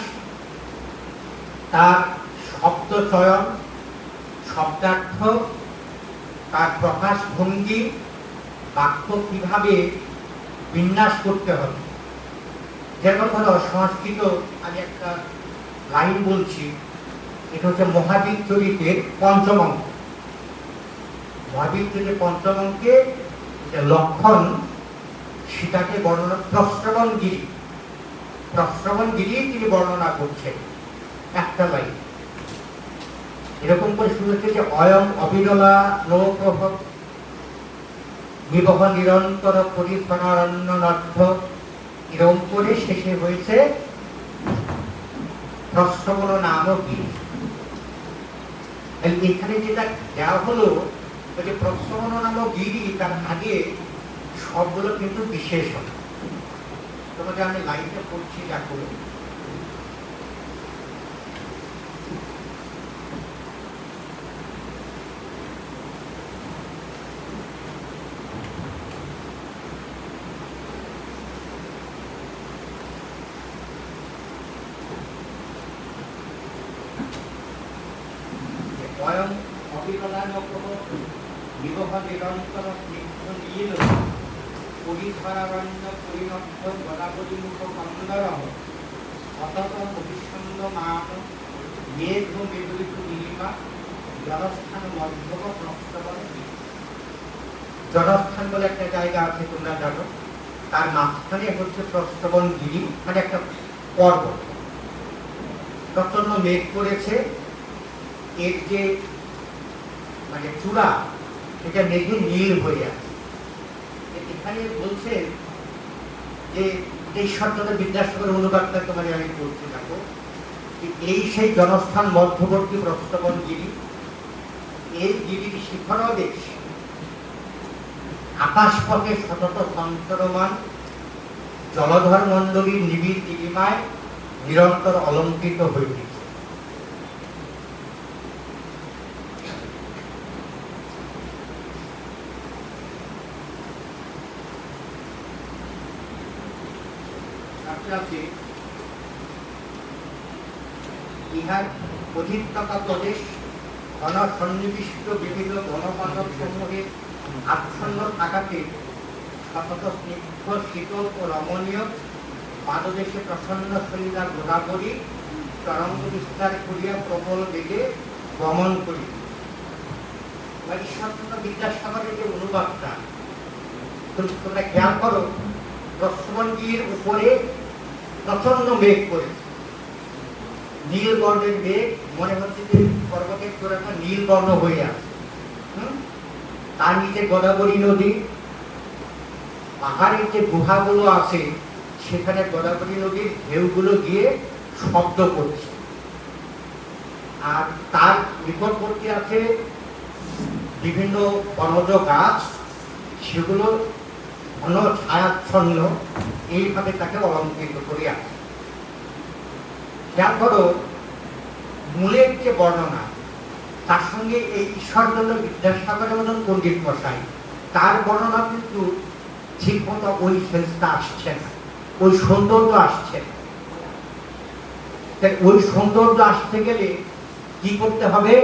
তার শব্দ চয়ন, শব্দার্থ, তার প্রকাশ ভঙ্গি, বাক্য কিভাবে বিন্যাস করতে হবে। যেমন ধরো সংস্কৃত, আমি একটা লাইন বলছি, এটা হচ্ছে মহাবীর চরিতের 5ম অঙ্ক। মহাবীর চরিতের 5ম অঙ্কে লক্ষণ সীতাকে বর্ণনা, প্রশ্রবণগিরি তিনি বর্ণনা করছেন একটা লাইন। এরকম করে শুরু হচ্ছে যে অয়ং অবিরলা নৌপ্রভ নিবহ নিরন্তর পরিসরণ্য, এরকম করে শেষে হয়েছে প্রশ্রবণ নামও কি। এখানে যেটা দেওয়া হলো যে প্রশ্রবণ নামক গিরি, তার আগে সবগুলো কিন্তু বিশেষণ। তোমাকে আমি লাইনটা পড়ছি, দেখো। অয়ং অবিরলানক বিবহ নিরন্তর স্নিগ্ধ নীল পরিধরারণ্য পরিণক্ষ গদাবলীমুখ কন্দর অতত অভিসন্ন মান মেঘ মেঘরিত নীলিমা জনস্থান মধ্যম প্রস্তবন। জনস্থান বলে একটা জায়গা আছে, তোমরা জানো, তার মাঝখানে হচ্ছে প্রস্তবন গিরি, মানে একটা পর্বত। প্রচন্ড মেঘ করেছে, এর যে মানে চূড়া এটা মেঘে নীল হয়ে আছে। এখানে বলছেন যে ঈশ্বরচন্দ্র বিদ্যাসাগর অনুবাদটা তোমাদের আমি বলতে থাকবো, এই সেই জনস্থান মধ্যবর্তী প্রস্তবন গিরি, এই গিরির শিখরদেশ আকাশপথে সতত সঞ্চরমান জলধর মণ্ডলীর নিবিড় নীলিমায় নিরন্তর অলঙ্কৃত হইতেছে। ইহার অধিকতা প্রদেশ ঘন সন্নিবিষ্ট বিভিন্ন ঘনমানব সমূহে আচ্ছন্ন থাকাতে সতত স্নিগ্ধ শীতল ও রমণীয় পাদদেশে প্রসন্ন শরীরা গোদাবরী তরঙ্গ বিস্তার করিয়া প্রবল বেগে গমন করি। ঈশ্বরচন্দ্র বিদ্যাসাগরের যে অনুবাদটা তোমরা খেয়াল করো, প্রস্তবনগিরির উপরে প্রচন্ড মেঘ করেছে, নীল বর্ণের মেঘ, মনে হচ্ছে যে পর্বতের চূড়াটা নীল বর্ণ হয়ে আছে। তার নিচে গোদাবরী নদী, পাহাড়ের যে গুহাগুলো আছে সেখানে গোদাবরী নদীর ঢেউগুলো গিয়ে শব্দ করছে, আর তার নিকটবর্তী আছে বিভিন্ন বনজ গাছ, সেগুলো ঘন ছায়াচ্ছন্ন, এইভাবে তাকে অলঙ্কৃত করে আছে। খেয়াল করো, মূলের যে বর্ণনা তার সঙ্গে এই ঈশ্বরচন্দ্র বিদ্যাসাগরের মতন পণ্ডিত মশাই, তার বর্ণনা কিন্তু ঠিক মতো ওই সেন্সটা আসছে না, ওই সৌন্দর্য আসছে না। ওই সৌন্দর্য আসতে গেলে কি করতে হবে?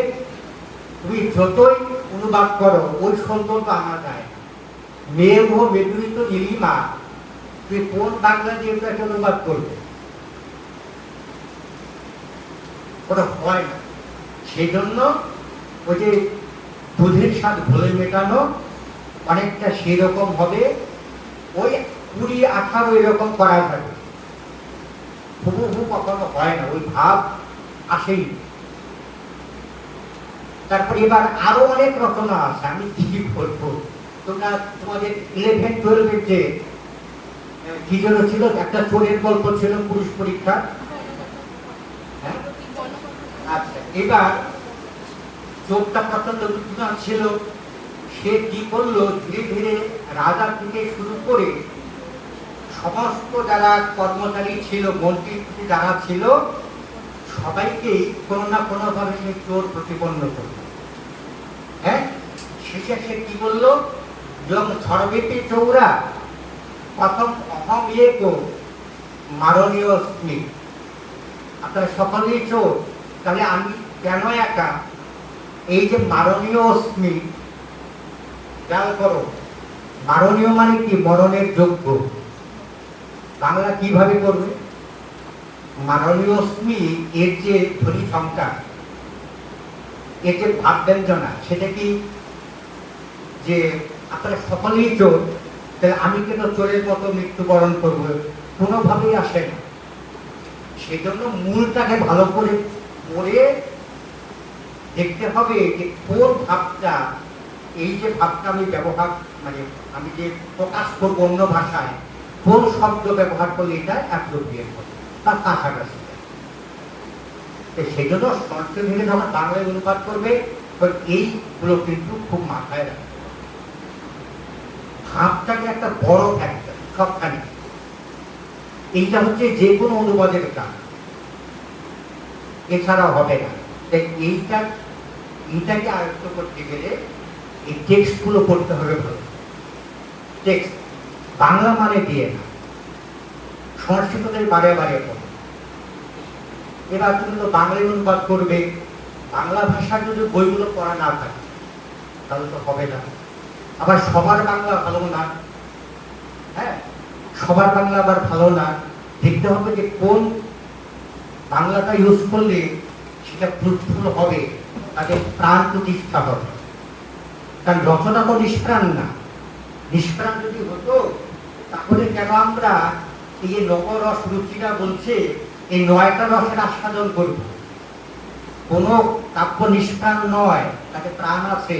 তুমি যতই অনুবাদ করো ওই সৌন্দর্য আনা যায়। মেঘ ও মেঘরিত নীলিমা, তুমি কোন বাংলা দিয়ে একটা অনুবাদ করবে? ওটা হয় না। সেই জন্য ওই যে দুধের স্বাদ ঘোলে মেটানো, অনেকটা সেই রকম হবে, ওই 20-18 এরকম করা যাবে, হুবহু কখনো হয় না, ওই ভাব আসেই। তারপর এবার আরো অনেক রচনা আছে, আমি কি বলবো, তোমরা তোমাদের 11-12 যে কি যেন ছিল, একটা চোরের গল্প ছিল, পুরুষ পরীক্ষা। আচ্ছা, এবার চোরটা প্রচন্ড বুদ্ধিমান ছিল, সে কি করলো, ধীরে ধীরে রাজা থেকে শুরু করে সমস্ত যারা কর্মচারী ছিল, মন্ত্রী যারা ছিল, সবাইকেই কোনো না কোনো ভাবে সে চোর প্রতিপন্ন করল। হ্যাঁ, শেষে সে কি বললো, সর্বেতে চৌরা প্রথম অহম ইয়েকো মারণীয় স্মৃতি, আপনারা সকলেই চোর, তাহলে আমি কেন একা? এই যে মারণীয় স্মৃতি, খেয়াল করো, মারণীয় মানে কি? মরণের যোগ্য। বাংলা কিভাবে করবে? মারণীয় স্মৃতি, এর যে ধ্বনি সংখ্যা, এর যে ভাব ব্যঞ্জনা, সেটা কি যে আপনারা সকলেই চোর, তাহলে আমি কেন চোরের মতো মৃত্যুবরণ করবো? কোনোভাবেই আসে না। সেজন্য মূলটাকে ভালো করে পড়ে দেখতে হবে যে কোন ভাবটা, এই যে ভাবটা আমি ব্যবহার, মানে আমি যে প্রকাশ করবো অন্য ভাষায়, কোন শব্দ ব্যবহার করলে এটা অ্যাপ্রোপ্রিয়েট হবে, তার কাছাকাছি। সেই জন্য সংস্কৃত থেকে যখন বাংলায় অনুবাদ করবে, এইগুলো কিন্তু খুব মাথায় রাখবে। ভাবটাকে একটা বড় ফ্যাক্টর সবখানে, এইটা হচ্ছে যে কোনো অনুবাদের কাজ, এছাড়া হবে না। তাই এইটাকে আয়ত্ত করতে গেলে এই টেক্সট গুলো পড়তে হবে ভালো। টেক্সট বাংলা মানে দিয়ে না, সংস্কৃতদের বারে বারে পড়ে। এবার তুমি তো বাংলায় অনুবাদ করবে, বাংলা ভাষার যদি বইগুলো পড়া না থাকে তাহলে তো হবে না। আবার সবার বাংলা ভালো না, হ্যাঁ, সবার বাংলা আবার ভালো না। দেখতে হবে যে কোন বাংলাটা ইউজ করলে সেটা ফ্রুটফুল হবে, তাদের প্রাণ প্রতিষ্ঠা হবে। কারণ রচনা তো নিষ্প্রাণ না। নিষ্প্রাণ যদি হতো তাহলে কেন আমরা এই যে নবরস রুচিরা বলছে এই 9টা রসের আস্বাদন করব? কোন কাব্য নিষ্প্রাণ নয়, তাতে প্রাণ আছে।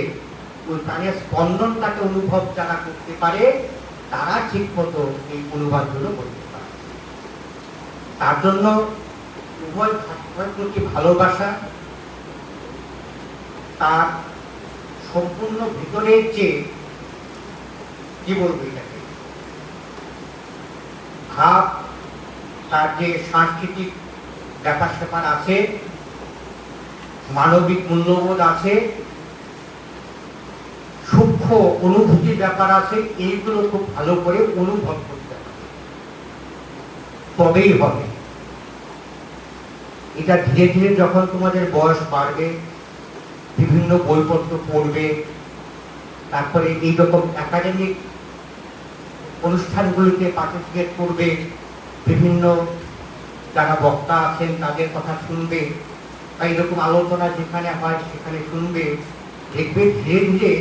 ওই প্রাণের স্পন্দনটাকে অনুভব যারা করতে পারে তারা ঠিক মতো এই অনুবাদগুলো করতে পারে। তার জন্য উভয় ভাষার প্রতি ভালোবাসা, তার সম্পূর্ণ ভিতরের যে কি বলবো এটাকে ভাব, তার যে সাংস্কৃতিক ব্যাপার স্যাপার আছে, মানবিক মূল্যবোধ আছে, সূক্ষ্ম অনুভূতির ব্যাপার আছে, এইগুলো খুব ভালো করে অনুভব করতে হবে, তবেই হবে। এটা ধীরে ধীরে যখন তোমাদের বয়স বাড়বে, বিভিন্ন বইপত্র পড়বে, তারপরে এইরকম একাডেমিক অনুষ্ঠানগুলিতে পার্টিসিপেট করবে, বিভিন্ন যারা বক্তা আছেন তাদের কথা শুনবে, বা এইরকম আলোচনা যেখানে হয় সেখানে শুনবে, দেখবে ধীরে ধীরে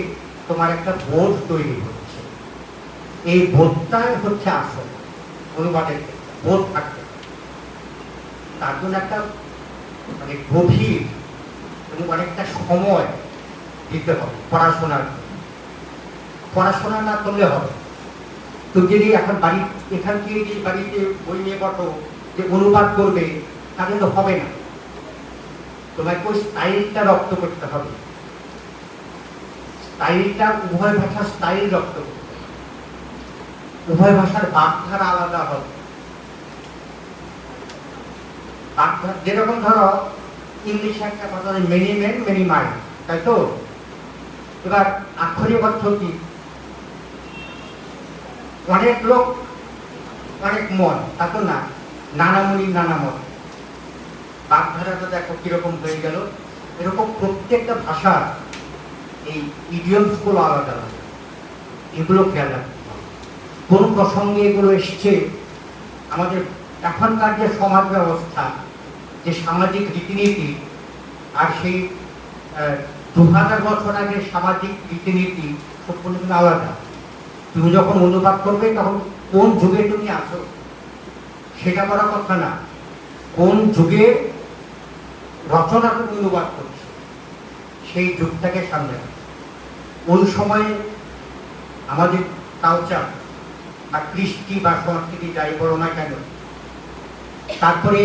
তোমার একটা বোধ তৈরি হচ্ছে। এই বোধটাই হচ্ছে আসল অনুবাদের ক্ষেত্রে, বোধ থাকতে তার জন্য একটা মানে গভীর এবং অনেকটা সময় দিতে হবে পড়াশোনার। পড়াশোনা না করলে হবে তুমি যদি এখন বাড়ি এখান থেকে যে বাড়িতে বই নিয়ে বসো যে অনুবাদ করবে, তাহলে তো হবে না। তোমাকে ওই স্টাইলটা রপ্ত করতে হবে, স্টাইলটা উভয় ভাষার স্টাইল রপ্ত করতে হবে, উভয় ভাষার বাগধারা আলাদা হবে। যেরকম ধরো ইংলিশে একটা কথা মেনি মেন মেনি মাইন্ড, তাই তো? এবার আক্ষরিক অর্থ কি? অনেক লোক অনেক মন, তা তো না, নানা মনি নানা মত। বাগধারাটা দেখো কিরকম হয়ে গেল। এরকম প্রত্যেকটা ভাষার এই ইডিয়মস গুলো আলাদা আলাদা, এগুলো খেয়াল রাখতে হবে। কোন প্রসঙ্গে এগুলো এসছে, আমাদের এখনকার যে সমাজ ব্যবস্থা, যে সামাজিক রীতিনীতি, আর সেই 2000 বছর আগে সামাজিক রীতিনীতি সম্পূর্ণ আলাদা। তুমি যখন অনুবাদ করবে তখন কোন যুগে তুমি আছো সেটা বড় কথা না, কোন যুগে রচনা তুমি অনুবাদ করছো সেই যুগটাকে সামনে রাখো। ওই সময়ে আমাদের কালচার বা কৃষ্টি বা সংস্কৃতি যাই বলো না কেন, তারপরে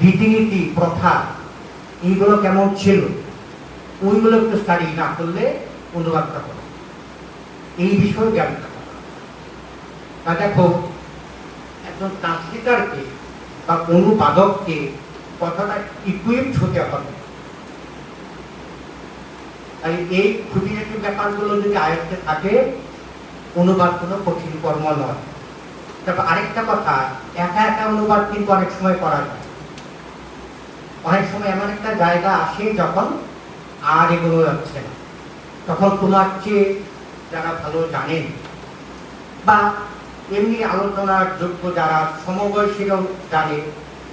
রীতিনীতি প্রথা এইগুলো কেমন ছিল, ওইগুলো একটু স্টাডি না করলে অনুবাদটা করো, এই বিষয়ে জ্ঞান থাকা। তা দেখো একজন ট্রান্সলেটরকে বা অনুবাদককে কথাটা ইকুইপড হতে হবে। তাই এই খুঁটিনাটি ব্যাপারগুলো যদি আয়ত্তে থাকে, অনুবাদ কোনো কঠিন কর্ম নয়। তারপর আরেকটা কথা, একা একা অনুবাদ কিন্তু অনেক সময় করা যায়। অনেক সময় এমন একটা জায়গা আসে যখন আর এগুলো যাচ্ছে না, তখন তোমার চেয়ে যারা ভালো জানেন বা এমনি আলোচনার যোগ্য যারা সমবয়সীরাও জানে,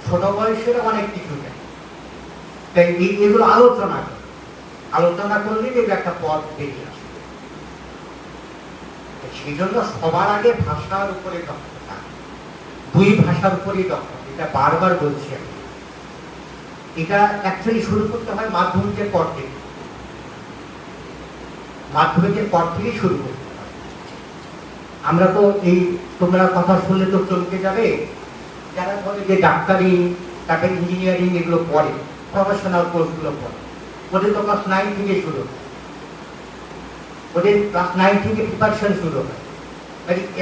ছোট বয়সেরও অনেক কিছু জানে, তাই এগুলো আলোচনা করলে দেখবে একটা পথ বেরিয়ে আসে। সেই জন্য সবার আগে ভাষার উপরে দক্ষতা, দুই ভাষার উপরেই দক্ষতা, এটা বারবার বলছি আমি। এটা অ্যাকচুয়ালি শুরু করতে হয় মাধ্যমিকের পর থেকে, মাধ্যমিকের পর থেকেই শুরু করতে হয়। আমরা তো এই তোমরা কথা শুনলে তো চমকে যাবে, যারা ধরে যে ডাক্তারি, তারপরে ইঞ্জিনিয়ারিং এগুলো পড়ে, প্রফেশনাল কোর্সগুলো পড়ে, ওদের তো ক্লাস 9 থেকে শুরু হয়, ওদের ক্লাস 9 থেকে প্রিপারেশন শুরু হয়।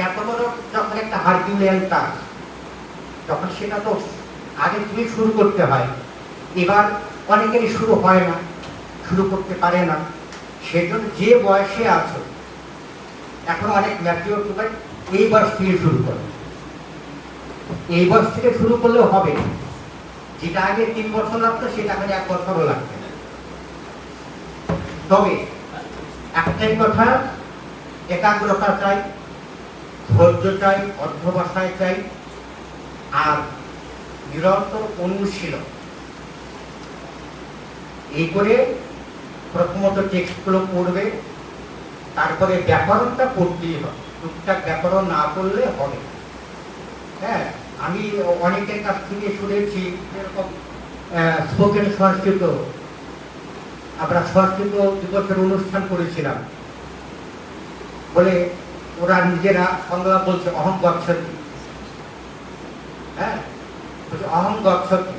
এত বড় যখন একটা হারকিউলিয়ান কাজ, তখন সেটা তো আগে থেকে শুরু করতে হয়। এবার অনেকেরই শুরু হয় না, শুরু করতে পারে না। সেজন্য যে বয়সে আছো, এখন অনেক ম্যাচিওর তোমরা এই বয়স থেকে শুরু করো। এই বয়স থেকে শুরু করলেও হবে, যেটা আগে 3 বছর লাগতো সেটা এখন 1 বছরও লাগবে না। তবে একটাই কথা, একাগ্রতা চাই, ধৈর্য চাই, অধ্যবসায় চাই, আর নিরন্তর অনুশীলন। এই করে প্রথমত টেক্সটগুলো পড়বে, তারপরে ব্যাকরণটা পড়তেই হবে, টুকটাক ব্যাকরণ না পড়লে হবে। হ্যাঁ, আমি অনেকের কাছ থেকে শুনেছি এরকম স্পোকেন সংস্কৃত, আমরা সংস্কৃত দিবসের অনুষ্ঠান করেছিলাম, বলে ওরা নিজেরা সংলাপ বলছে অহং গচ্ছতি। হ্যাঁ, অহং গচ্ছতি,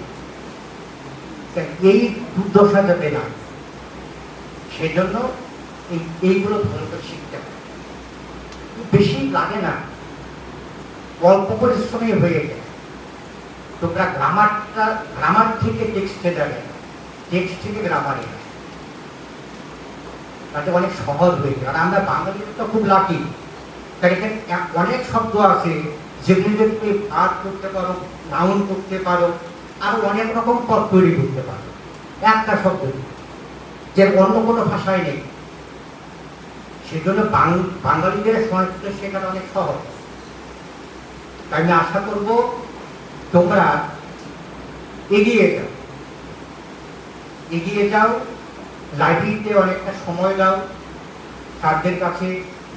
এই দুর্দশা যাবে না, সেই জন্য এইগুলো ভালো করে শিখতে হবে। বেশি লাগে না, অল্প পরিশ্রমে হয়ে যায়। তোমরা গ্রামার থেকে টেক্সটে যাবে, টেক্সট থেকে গ্রামারে, তাতে অনেক সহজ হয়ে যায়। আর আমরা বাঙালিরা তো খুব লাকি, তার এখানে অনেক শব্দ আছে যেগুলি যদি তুমি ভার্ব করতে পারো, নাউন করতে পারো, আরো অনেক রকম পদ তৈরি করতে পারো একটা শব্দ, যে অন্য কোনো ভাষায় নেই। সেই জন্য বাঙালিদের সংস্কৃত শেখাটা অনেক সহজ। তাই আমি আশা করব তোমরা এগিয়ে যাও, লাইব্রেরিতে অনেকটা সময় দাও, স্যারদের কাছে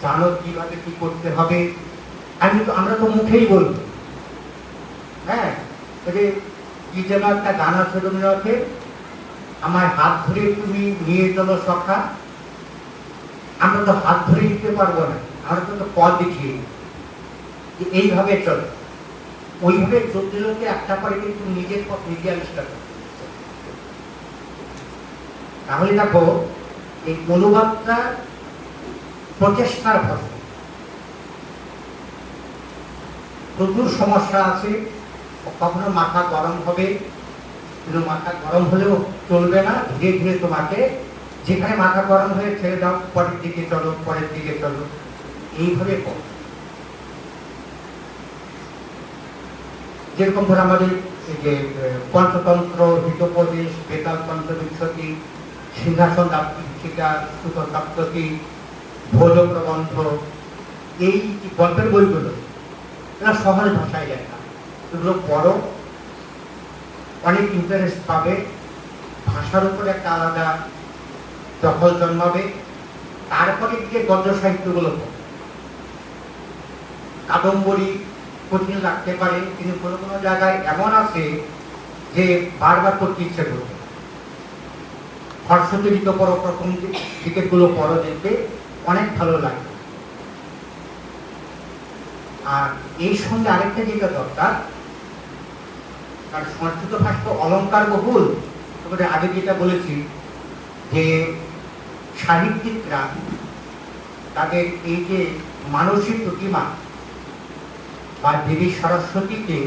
জানো কিভাবে কি করতে হবে। আমরা তো মুখেই বলবো। হ্যাঁ, কি যেন একটা গান আছে রবীন্দ্রনাথের, আমার হাত ধরে তুমি নিয়ে চলো সখা। আমরা তো হাত ধরে নিতে পারবো না, আমরা তো পথ দেখিয়ে এইভাবে চলো। ওইভাবে চলতে চলতে একটা পরে কিন্তু নিজের পথ নিজে আবিষ্কার করো। তাহলে দেখো, এই অনুবাদটা প্রচেষ্টার ফসল। প্রচুর সমস্যা আছে, কখনো মাথা গরম হবে, কিন্তু মাথা গরম হলেও চলবে না। ধীরে ধীরে তোমাকে যেখানে মাথা গরম হয়ে ছেড়ে দাও, পরের দিকে চলো, পরের দিকে চলো, এইভাবে করো। যেরকম ধর আমাদের এই যে পঞ্চতন্ত্র, হিতোপদেশ, বেতাল পঞ্চবিংশতি, সিংহাসন দাপ্তিকা, সুতর সপ্ততি, ভোজ প্রবন্ধ, এই গল্পের বইগুলো এরা সহজ ভাষায় লেখা। এগুলো পড়ো, অনেক ইন্টারেস্ট পাবে, ভাষার উপর একটা আলাদা দখল জন্মাবে। তারপরে দিকে গদ্য সাহিত্যগুলো পড়ো। কাদম্বরী কঠিন লাগতে পারে, কিন্তু কোনো কোনো জায়গায় এমন আছে যে বারবার করতে ইচ্ছে করবে। হর্ষচরিত পড়ো, প্রথম দিকেগুলো পড়ো, দেখবে অনেক ভালো লাগবে। আর এই সঙ্গে আরেকটা যেটা দরকার, কারণ সংস্কৃত ভাষা অলঙ্কার বহুল। তোমাদের আগে যেটা বলেছি যে সাহিত্যিকরা তাদের এই যে মানসিক প্রতিমা বা দেবী সরস্বতীকে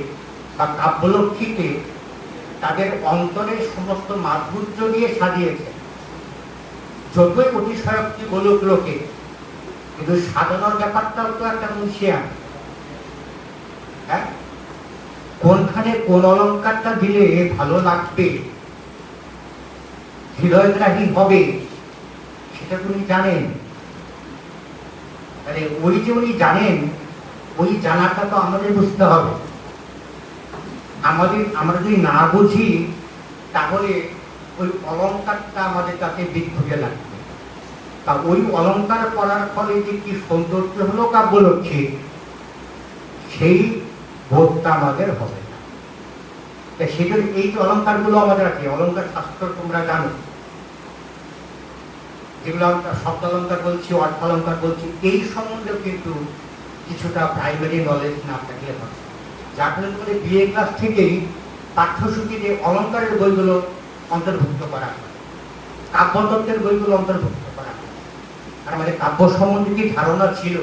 বা কাব্যলক্ষ্মীকে তাদের অন্তরের সমস্ত মাধুর্য দিয়ে সাজিয়েছে। যতই অতিশয়োক্তি বলুক লোকে, কিন্তু সাজানোর ব্যাপারটাও তো একটা মুন্সিয়ান। হ্যাঁ, কোনখানে কোন অলঙ্কারটা দিলে ভালো লাগবে, হৃদয়গ্রাহী হবে, সেটা উনি জানেন। মানে ওই যে উনি জানেন, ওই জানাটা তো আমাদের বুঝতে হবে। আমরা যদি না বুঝি, তাহলে ওই অলঙ্কারটা আমাদের কাছে বিদ্যুতে লাগবে। তা ওই অলঙ্কার পড়ার ফলে যে কি সৌন্দর্য হলো কাব্যলক্ষ্মী, সেই বোধটা আমাদের হবে না। সেই জন্য এই যে অলঙ্কারগুলো আমাদের আছে, অলঙ্কার শাস্ত্র তোমরা জানো, যেগুলো আমরা শব্দ অলঙ্কার বলছি, অর্থ অলঙ্কার বলছি, এই সম্বন্ধেও কিন্তু কিছুটা প্রাইমারি নলেজ না থাকলে হবে। যার ফলে বিএ ক্লাস থেকেই পাঠ্যসূচিতে অলঙ্কারের বইগুলো অন্তর্ভুক্ত করা হয়, কাব্যতত্ত্বের বইগুলো অন্তর্ভুক্ত করা হয়। আর আমাদের কাব্য সম্বন্ধে কি ধারণা ছিল,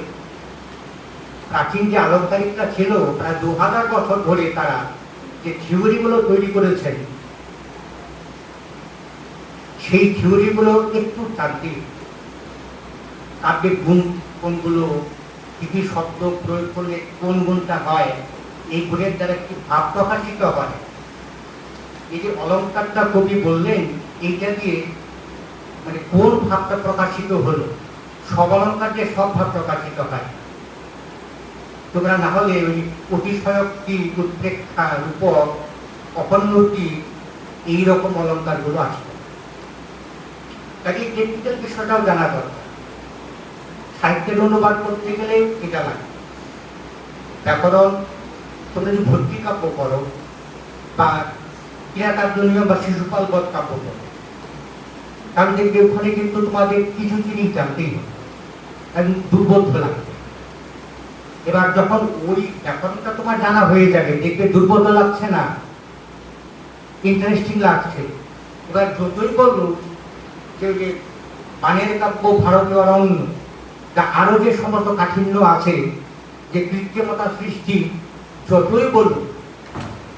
প্রাচীন যে আলঙ্কারিকরা ছিল প্রায় 2000 বছর ধরে তারা যে থিওরিগুলো তৈরি করেছেন, সেই থিওরিগুলো একটু জানতে, কাব্যের গুণ কোনগুলো, কি কি শব্দ প্রয়োগ করলে কোন গুণটা হয়, এই গুণের দ্বারা একটি ভাব প্রকাশিত হয়। এই যে অলঙ্কারটা কবি বললেন, এইটা দিয়ে মানে কোন ভাবটা প্রকাশিত হলো। সব অলঙ্কার যে সব ভাব প্রকাশিত হয়, তোমরা না হলে ওই অতিশয়োক্তি, উৎপ্রেক্ষা, রূপক, অপন্নতি এইরকম অলঙ্কার গুলো আসবে। কাজে টেকনিক্যাল বিষয়টাও জানা দরকার। সাহিত্যের অনুবাদ করতে গেলে এটা লাগে। ব্যাকরণ তোমরা যদি ভর্তি কাব্য করো বা ক্রিয়াকার্যনীয় বা শিশুপাল বধ কাব্য করো, তাহলে দেখবে ওখানে কিন্তু তোমাদের কিছু জিনিস জানতেই হবে, একদম দুর্বোধ্য লাগবে। এবার যখন ওই ব্যাকরণটা তোমার জানা হয়ে যাবে, দেখবে দুর্বোধ্য লাগছে না, ইন্টারেস্টিং লাগছে। এবার যতই বললো যে মানের কাব্য, ভারতীয় অরণ্য, তা আরো যে সমস্ত কাঠিন্য আছে, যে কৃত্রিমতা সৃষ্টি, যতই বলুন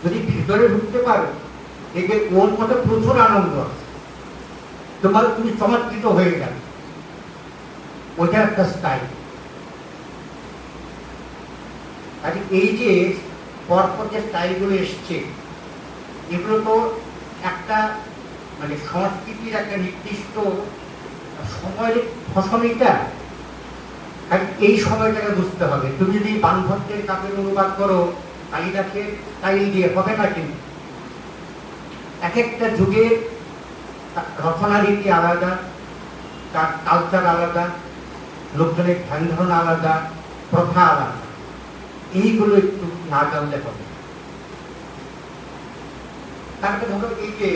যদি ভিতরে ঢুকতে পারো, দেখবে ওর মধ্যে প্রচুর আনন্দ আছে, তোমার তুমি চমৎকৃত হয়ে যাবে। ওইটা একটা স্টাইল। আর এই যে পরপর যে স্টাইলগুলো এসছে, এগুলো তো একটা মানে সংস্কৃতির একটা নির্দিষ্ট সময়ের ফসল এটা। আর এই সময়টাকে বুঝতে হবে। তুমি যদি বানভট্টের কাব্যের অনুবাদ করো কালিদাসের স্টাইল দিয়ে, হবে না। কিন্তু এক একটা যুগের রচনা রীতি আলাদা, তার কালচার আলাদা, লোকজনের ধ্যান ধারণা আলাদা, প্রথা আলাদা। এইগুলো একটু না জানলে হবে। তারপরে ধরো এই যে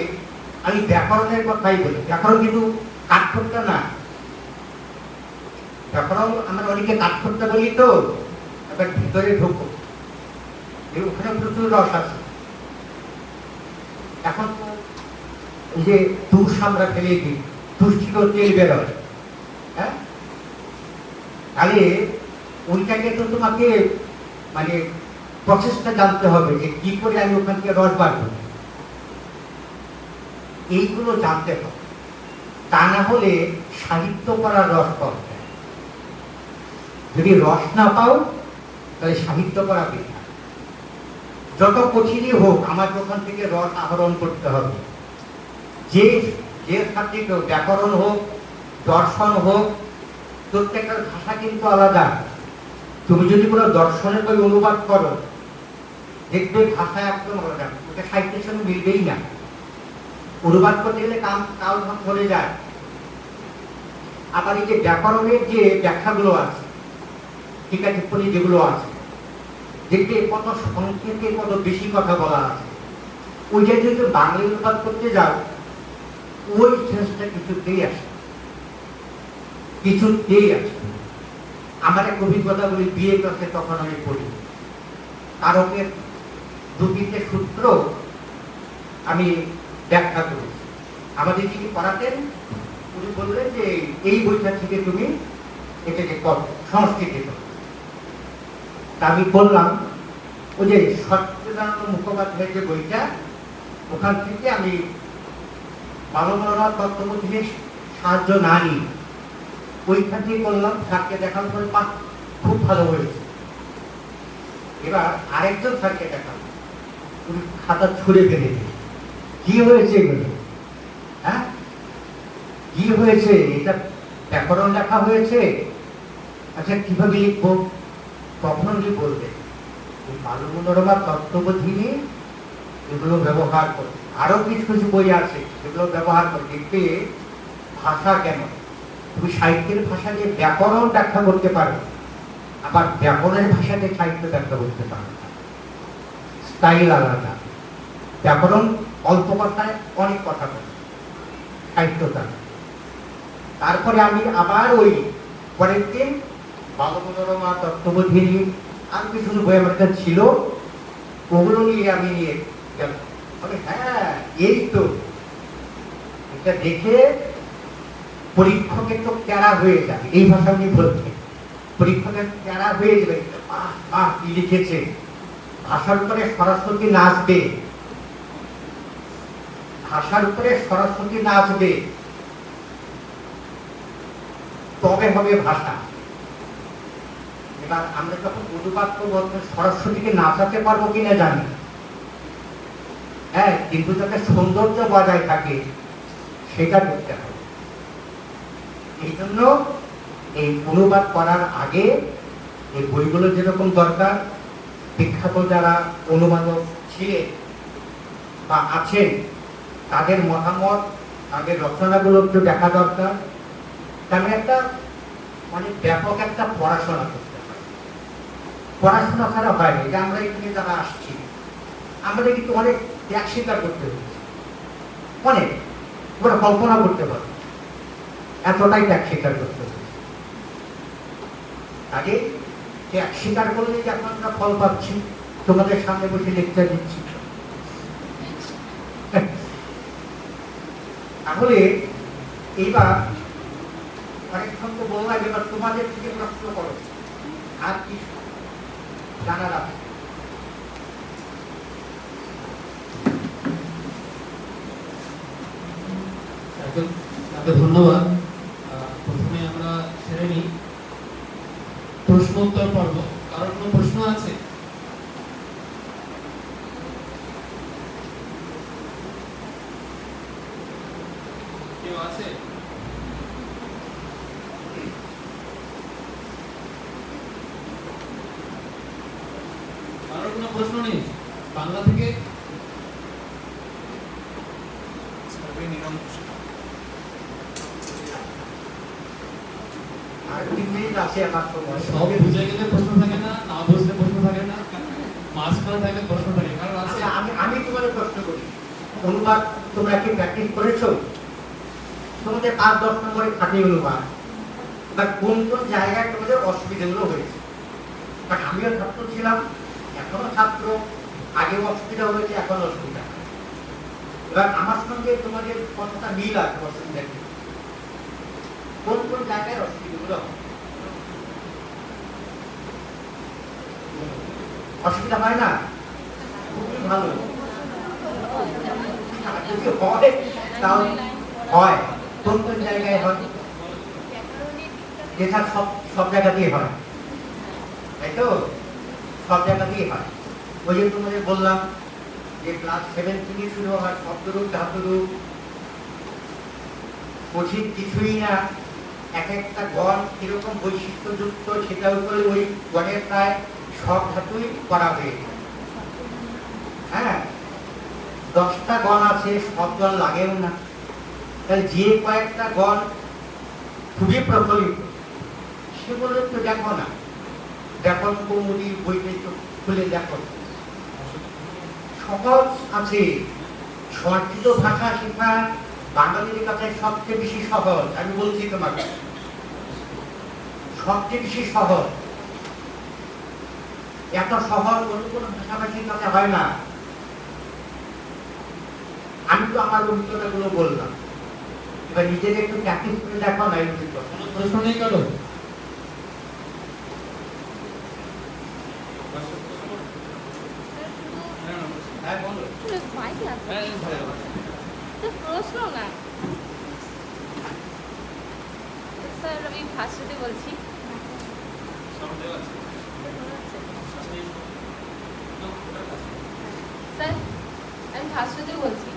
আমি ব্যাকরণের কথাই বলি, ব্যাকরণ কিন্তু কাঠখোট্টা না। ব্যাকরণ আমরা অনেকে কাঠখোট্টা বলি, তো এবার ভিতরে ঢুকো, ওখানে প্রচুর রস আছে। এখন তো এই যে তুষ আমরা ফেলে দিই, তুষ থেকে তেল বেরোয়, হ্যাঁ, তাহলে ওইটাকে তো তোমাকে মানে প্রসেসটা জানতে হবে, যে কি করে আমি ওখান থেকে রস বার করি। এইগুলো জানতে হবে, তা না হলে সাহিত্য করার রস পাওয়া যায়। যদি রস না পাও তাহলে সাহিত্য করা বেকার। যত কঠিনই হোক, আমাকে ওখান থেকে রস আহরণ করতে হবে। যে যে সাবজেক্ট হোক, ব্যাকরণ হোক, দর্শন হোক, প্রত্যেকটার ভাষা কিন্তু আলাদা। তুমি যদি কোনো দর্শনের বই অনুবাদ করো, দেখবে ভাষা একদম আলাদা, ওটা সাহিত্যের সঙ্গে মিলবেই না। অনুবাদ করতে গেলে কাল ভাব ধরে যায়। আবার এই যে ব্যাকরণের যে ব্যাখ্যাগুলো আছে, টিকা টিপ্পণী যেগুলো আছে, দেখবে কত সংক্ষেপে কত বেশি কথা বলা আছে। ওই যে যদি বাংলা অনুবাদ করতে যাও, ওই সেন্সটা কিছুতেই আসে, কিছুতেই আসে। আমার এক অভিজ্ঞতা বলি, বিয়ে ক্লাসে তখন আমি পড়ি, কারকের দু তিনটে সূত্র আমি ব্যাখ্যা করেছি। আমাদের যিনি পড়াতেন উনি বললেন যে এই বইটা থেকে তুমি এটাকে করো, সংস্কৃতি করো। তা আমি বললাম, ওই যে সত্যনারায়ণ মুখোপাধ্যায়ের যে বইটা, ওখান থেকে আমি মানবরণা তত্ত্ববোধের সাহায্য না নিই, ওইখান থেকে করলাম। স্যারকে দেখার পরে খুব ভালো হয়েছে। এবার আরেকজন স্যারকে দেখালাম, উনি খাতা ছুঁড়ে ফেলে দিল। কি হয়েছে এগুলো? হ্যাঁ, কি হয়েছে? এটা ব্যাকরণ লেখা হয়েছে, আচ্ছা কিভাবে লিখবো? তখন উনি বলবে বাল মনোরমা তত্ত্ববোধিনী এগুলো ব্যবহার করে, আরো কিছু কিছু বই আছে সেগুলো ব্যবহার করে। দেখবে ভাষা কেন, তুমি সাহিত্যের ভাষা দিয়ে ব্যাকরণ ব্যাখ্যা করতে পারো, আবার ব্যাকরণের ভাষা দিয়ে সাহিত্য ব্যাখ্যা করতে পারো। স্টাইল আলাদা। ব্যাকরণ অল্প কথায় অনেক কথা বলে, সাহিত্যটা। তারপরে আমি আবার ওই পরের দিন বাল মনোরমা তত্ত্ববোধিনী আর কিছু বই আমার কাছে ছিল, ওগুলো নিয়ে আমি নিয়ে গেলাম। হ্যাঁ, এই তো এটা দেখে পরীক্ষকের তো প্যারা হয়ে যাবে, এই ভাষা উনি বলছেন। পরীক্ষকের প্যারা হয়ে যাবে, কি লিখেছে। ভাষার উপরে সরস্বতী নাচবে, ভাষার উপরে সরস্বতী নাচবে, তবে হবে ভাষা। এবার আমরা যখন অনুবাদ করবো, সরস্বতীকে নাচাতে পারবো কিনা জানি, হ্যাঁ, কিন্তু যাতে সৌন্দর্য বজায় থাকে সেটা করতে হবে। এই জন্য এই অনুবাদ করার আগে এই বইগুলো যেরকম দরকার, বিখ্যাত যারা অনুবাদক ছিলেন বা আছেন তাদের মতামত, তাদের রচনাগুলো একটু দেখা দরকার। কারণ একটা মানে ব্যাপক একটা পড়াশোনা করতে হয়। পড়াশোনা ছাড়া হয় না। যে আমরা এখানে যারা আসছি আমাদের কিন্তু অনেক ত্যাগ স্বীকার করতে হচ্ছে, অনেক ওরা কল্পনা করতে পারে এতটাই ত্যাগ স্বীকার করতে হচ্ছে। আগে ত্যাগ স্বীকার করলে যে এখন আমরা ফল পাচ্ছি, তোমাদের সামনে বসে লেকচার দিচ্ছি। তাহলে এইবার অনেকক্ষণ তো বললাম, এবার তোমাদের থেকে প্রশ্ন করো আর কি জানার আছে। ধন্যবাদ। প্রথমে আমরা সেরে নিই প্রশ্ন উত্তর পর্ব। কারোর কোনো প্রশ্ন আছে? কেউ আছে? কারোর কোনো প্রশ্ন নেই? বাংলা থেকে আর 3 মিনিট আছে আমার সময়। সব বুঝে গেলে প্রশ্ন থাকে না, না বুঝলে প্রশ্ন থাকে না, মাঝখানে থাকলে প্রশ্ন থাকে। কারণ আছে? আচ্ছা, আমি তোমাদের প্রশ্ন করি, অনুবাদ তোমরা কি প্র্যাকটিস করেছো? তোমাদের 5-10 নম্বরে খাটি অনুবাদ, বা কোন কোন জায়গায় তোমাদের অসুবিধাগুলো হয়েছে? কারণ আমিও ছাত্র ছিলাম, এখনো ছাত্র, আগেও অসুবিধা হয়েছে, এখন অসুবিধা। এবার আমার সঙ্গে তোমাদের কতটা মিল আছে অসুবিধা কি? কোন কোন জায়গায় অসুবিধাগুলো হয়? অসুবিধা হয় না? খুবই ভালো। আর যদি হয় তাও হয় কোন কোন জায়গায় হয়? যেটা সব সব জায়গাতেই হয়, তাই তো? সব জায়গাতেই হয়। ওই যে তোমাদের বললাম যে ক্লাস 7 থেকে শুরু হয় শব্দরূপ, ধাতুরূপ, কঠিন কিছুই না। এক একটা গণ কিরকম বৈশিষ্ট্যযুক্ত সেটার উপরে ওই গণের প্রায় সব ধাতুই করা হয়েছে। হ্যাঁ, 10টা গণ আছে, সব গণ লাগেও না। তাহলে যে কয়েকটা গণ খুবই প্রচলিত সেগুলো একটু দেখো না, ব্যাপন কৌমুদীর বইটা একটু খুলে দেখো, সহজ আছে। সংস্কৃত ভাষা শেখা বাঙালির কাছে সবচেয়ে বেশি সহজ। আমি বলছি তোমাকে, সবচেয়ে বেশি সহজ। এত সহজ অন্য কোনো ভাষাভাষীর কাছে হয় না। আমি তো আমার অভিজ্ঞতাগুলো বললাম, এবার নিজেকে একটু প্র্যাকটিস করে দেখো না। এই কোনো প্রশ্ন নেই কারো? হ্যাঁ বলো। প্রশ্ন না স্যার, আমি ভাস্বতী বলছি। স্যার, আমি ভাস্বতী বলছি।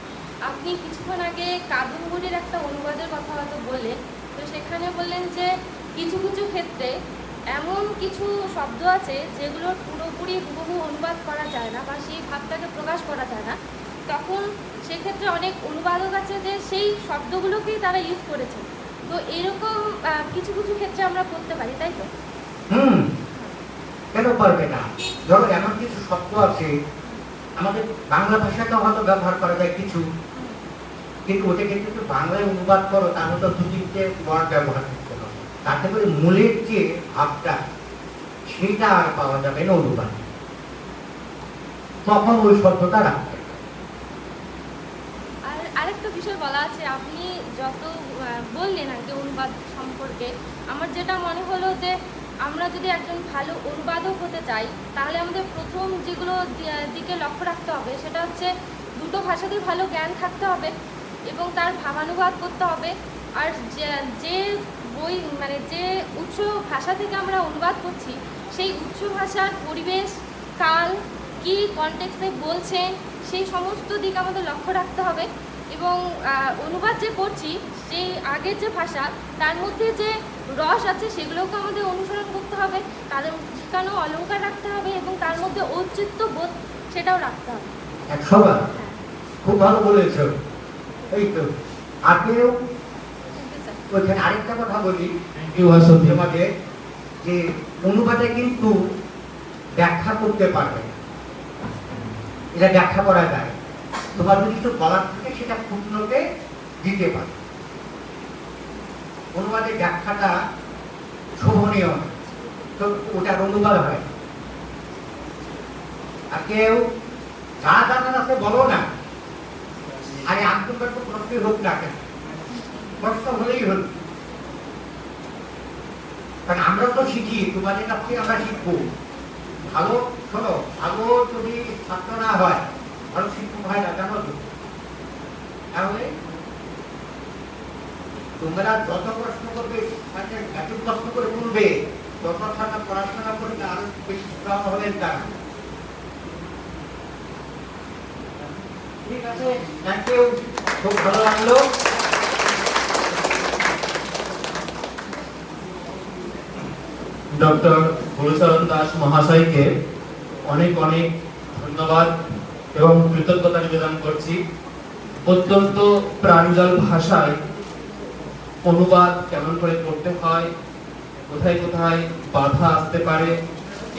আপনি কিছুক্ষণ আগে কাদম্বরীর একটা অনুবাদের কথা হয়তো বললেন, তো সেখানে বললেন যে কিছু কিছু ক্ষেত্রে এমন কিছু শব্দ আছে যেগুলোর পুরোপুরি হুবহু অনুবাদ করা যায় না বা সেই ভাবটাকে প্রকাশ করা যায় না। তখন সেক্ষেত্রে অনেক অনুবাদক আছে যে সেই শব্দগুলোকেই তারা ইউজ করেছে। তো এরকম কিছু কিছু ক্ষেত্রে আমরা করতে পারি, তাই তো? কেন পারবে না? ধরো এমন কিছু শব্দ আছে আমাদের বাংলা ভাষাতেও হয়তো ব্যবহার করা যায় কিছু, কিন্তু ওটাকে যদি বাংলায় অনুবাদ করো তাহলে তো 2-3টে ওয়ার্ড ব্যবহার করতে হবে। তাতে করে মূলের যে ভাবটা সেটা আর পাওয়া যাবে না অনুবাদে। তখন ওই শব্দটা রাখতে হবে। আর আরেকটা বিষয় বলা আছে, আপনি যত বললেন আর কি অনুবাদ সম্পর্কে, আমার যেটা মনে হলো যে আমরা যদি একজন ভালো অনুবাদক হতে চাই তাহলে আমাদের প্রথম যেগুলো দিকে লক্ষ্য রাখতে হবে সেটা হচ্ছে দুটো ভাষাতেই ভালো জ্ঞান থাকতে হবে এবং তার ভাবানুবাদ করতে হবে। আর যে বই মানে যে উৎস ভাষা থেকে আমরা অনুবাদ করছি সেই উৎস ভাষার পরিবেশ, কাল, কি কনটেক্সটে বলছেন সেই সমস্ত দিক আমাদের লক্ষ্য রাখতে হবে এবং এবং অনুবাদ যে করছি সেই আগের যে ভাষা তার মধ্যে যে রস আছে সেগুলোকে আমাদের অনুসরণ করতে হবে, তাদের ঠিকানো অলংকার রাখতে হবে এবং তার মধ্যে ঔচিত্য বোধ সেটাও রাখতে হবে। 100 বার খুব ভালো বলেছ। এই তো আপনিও ওইখানে আরেকটা কথা বলি থ্যাংক ইউ ভাসন্তী। তোমাদের, যে অনুবাদে কিন্তু ব্যাখ্যা করতে পারবে না। এটা ব্যাখ্যা করা যায়, তোমার যদি কিছু বলার থাকে সেটা ফুটনোটে দিতে পারে। অনুবাদে ব্যাখ্যাটা শোভনীয় না, তো ওটার অনুবাদ হয়। আর কেউ যা জানার আছে বলো না, আরে আত্মকার তো প্রশ্নই হোক না কেন, প্রশ্ন হলেই হল। কারণ আমরা তো শিখি, তোমাদের কাছ থেকে আমরা শিখবো। ভালো শোনো, ভালো যদি ছাত্র না হয়, ভালো শিক্ষক হয় না, জানো তো? তাহলে তোমরা যত প্রশ্ন করবে, এত প্রশ্ন করে বলবে, তত ছাত্র পড়াশোনা করবে আরো বেশি স্ট্রং হবেন তারা। ঠিক আছে, থ্যাংক ইউ, খুব ভালো লাগলো। ডক্টর গুরুচরণ দাস মহাশয়কে অনেক অনেক ধন্যবাদ এবং কৃতজ্ঞতা নিবেদন করছি। অত্যন্ত প্রাঞ্জল ভাষায় অনুবাদ কেমন করে করতে হয়, কোথায় কোথায় বাধা আসতে পারে,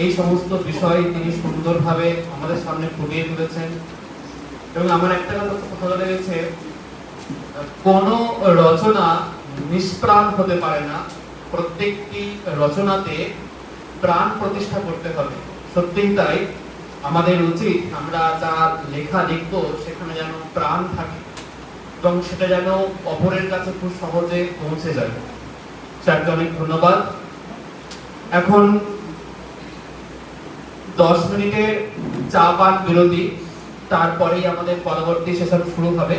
এই সমস্ত বিষয় তিনি সুন্দরভাবে আমাদের সামনে ফুটিয়ে তুলেছেন। এবং আমার একটা কথা লেগেছে, কোন রচনা নিষ্প্রাণ হতে পারে না, প্রত্যেকটি রচনাতে প্রাণ প্রতিষ্ঠা করতে হবে। সত্যিই তাই, আমাদের উচিত আমরা যা লেখা লিখবো সেখানে যেন প্রাণ থাকে এবং সেটা যেন অপরের কাছে খুব সহজে পৌঁছে যায়। স্যারকে অনেক ধন্যবাদ। এখন 10 মিনিটের চা পান বিরতি, তারপরেই আমাদের পরবর্তী সেশন শুরু হবে।